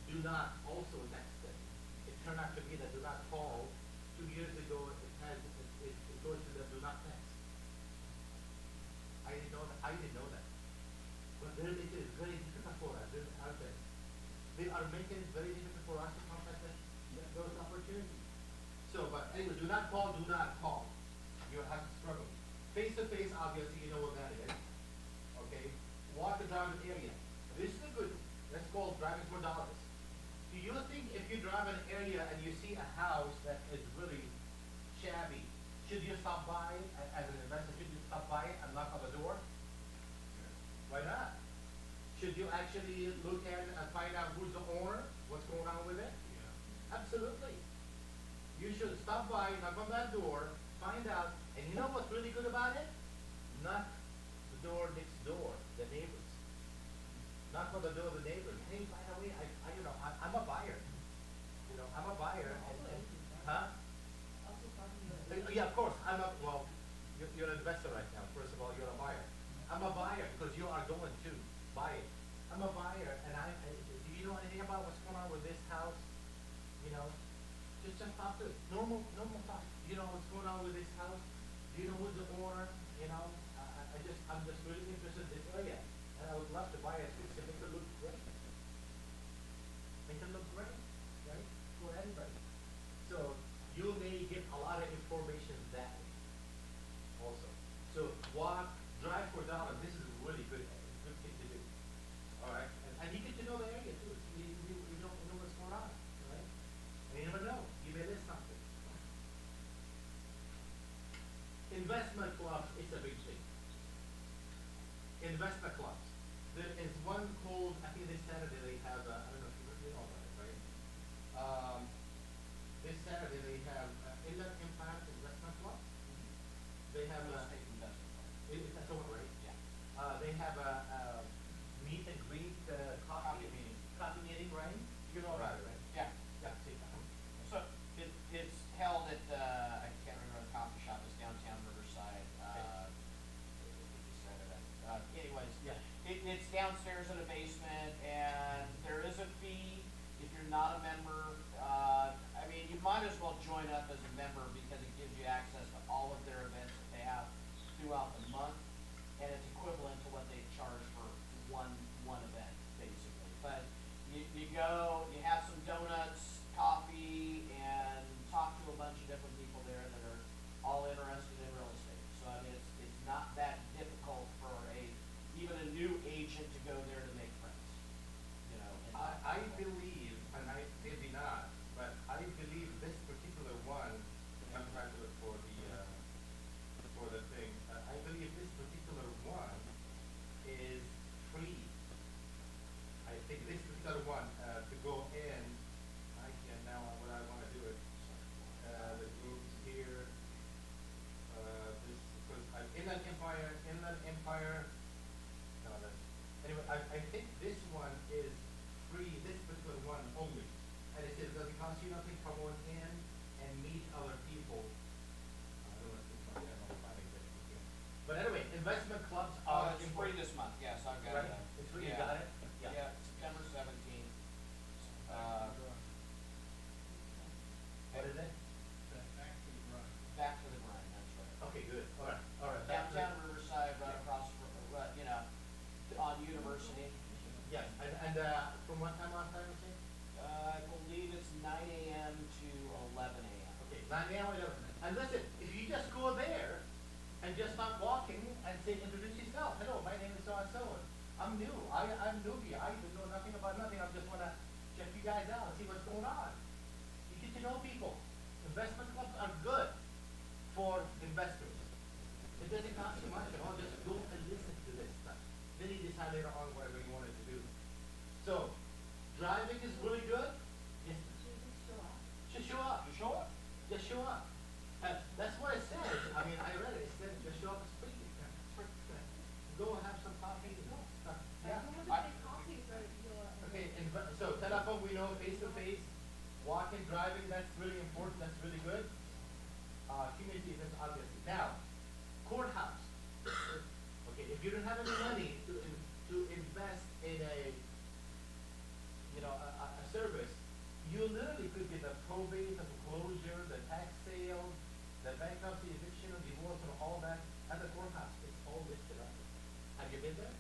Do not also text them. It turned out to be that do not call. 2 years ago, it goes to the do not text. I didn't know that. But they're making it very difficult for us, aren't they? They are making it very difficult for us to contact those opportunities. So, but anyway, do not call, do not call. You have to struggle. Face to face, obviously, you know what that is. Okay? Walk the driving area. This is a good, that's called driving for dollars. Do you think if you drive an area and you see a house that is really shabby, should you stop by as an investor? Should you stop by and knock on the door? Why not? Should you actually look at it and find out who's the owner, what's going on with it? Yeah. Absolutely. You should stop by, knock on that door, find out, and you know what's really good about it? Knock the door next door, the neighbors. Knock on the door of the neighbors. Hey, by the way, I'm a buyer. I'm a buyer. Huh? Yeah, of course. You're an investor right now. First of all, you're a buyer. I'm a buyer because you are going to buy it. I'm a buyer, and do you know anything about what's going on with this house? Just talk to it. Normal talk. Do you know what's going on with this house? Do you know who's the owner? I'm just really interested in this area, and I would love to buy a fix and make it look great. Make it look great, right? For everybody. So you may get a lot of information that way also. So drive for dollars. This is a really good thing to do. All right, and you get to know the area too. You don't know what's going on, right? And you never know. You may miss something. Investment clubs is a big thing. Investment clubs. There is one called, I think this Saturday they have, I don't know if you know about it, right? have a meet and greet, coffee meeting, right? You know about it, right? Yeah. Yeah, see, So it's held at, I can't remember the coffee shop, it's downtown Riverside. Anyways, Yeah. It's downstairs in the basement, and there is a fee if you're not a member. I mean, you might as well join up as a member because it gives you access to all of their events that they have throughout the month, and it's equivalent to what they charge for one event, basically. But you go, you have some donuts, coffee, and talk to a bunch of different people there that are all interested in real estate. So I mean, it's not that difficult for even a new agent to go there to make friends. You know. I believe, and I maybe not, but I believe this particular one, I'm trying to look for the thing. I believe this particular one is free. I think this particular one to go in. I can now what I want to do it. The groups here. This because Inland Empire. No, that's anyway. I think this one is free. This particular one only, and it says doesn't cost you nothing. Come on in and meet other people. I don't know if this one I'm finding it here. But anyway, investment clubs are It's free this month, yes, I've got Right? it. It's free. You Yeah. got it. Yeah, September 17th. What is it? Back to the grind, that's right. Okay, good. All right. All right. Downtown Riverside, right across from, on University. Yes, and from what time on time is it? I believe it's 9 a.m. to 11 a.m. Okay, 9 a.m. or 11. And listen, if you just go there and just start walking and say, introduce yourself. Hello, my name is so and so. I'm new. I'm newbie. I know nothing about nothing. I just want to check you guys out and see what's going on. You get to know people. Investment clubs are good for investors. It doesn't cost you much at all. Just go and listen to this stuff. Then you decide later on whatever you wanted to do. So, driving is really good. Yes. Just show up. You show up. Just show up. That's what it says. I mean, I read it. It said just show up is free. Go have some coffee. Yeah. Okay, so telephone, we know face to face. Walking, driving, that's really important. That's really good. Community events, obviously. Now, courthouse. Okay, if you don't have any money to invest in a service, you literally could get the probate, the foreclosure, the tax sale, the bankruptcy, eviction, divorce, and all that at the courthouse. It's all listed up. Have you been there?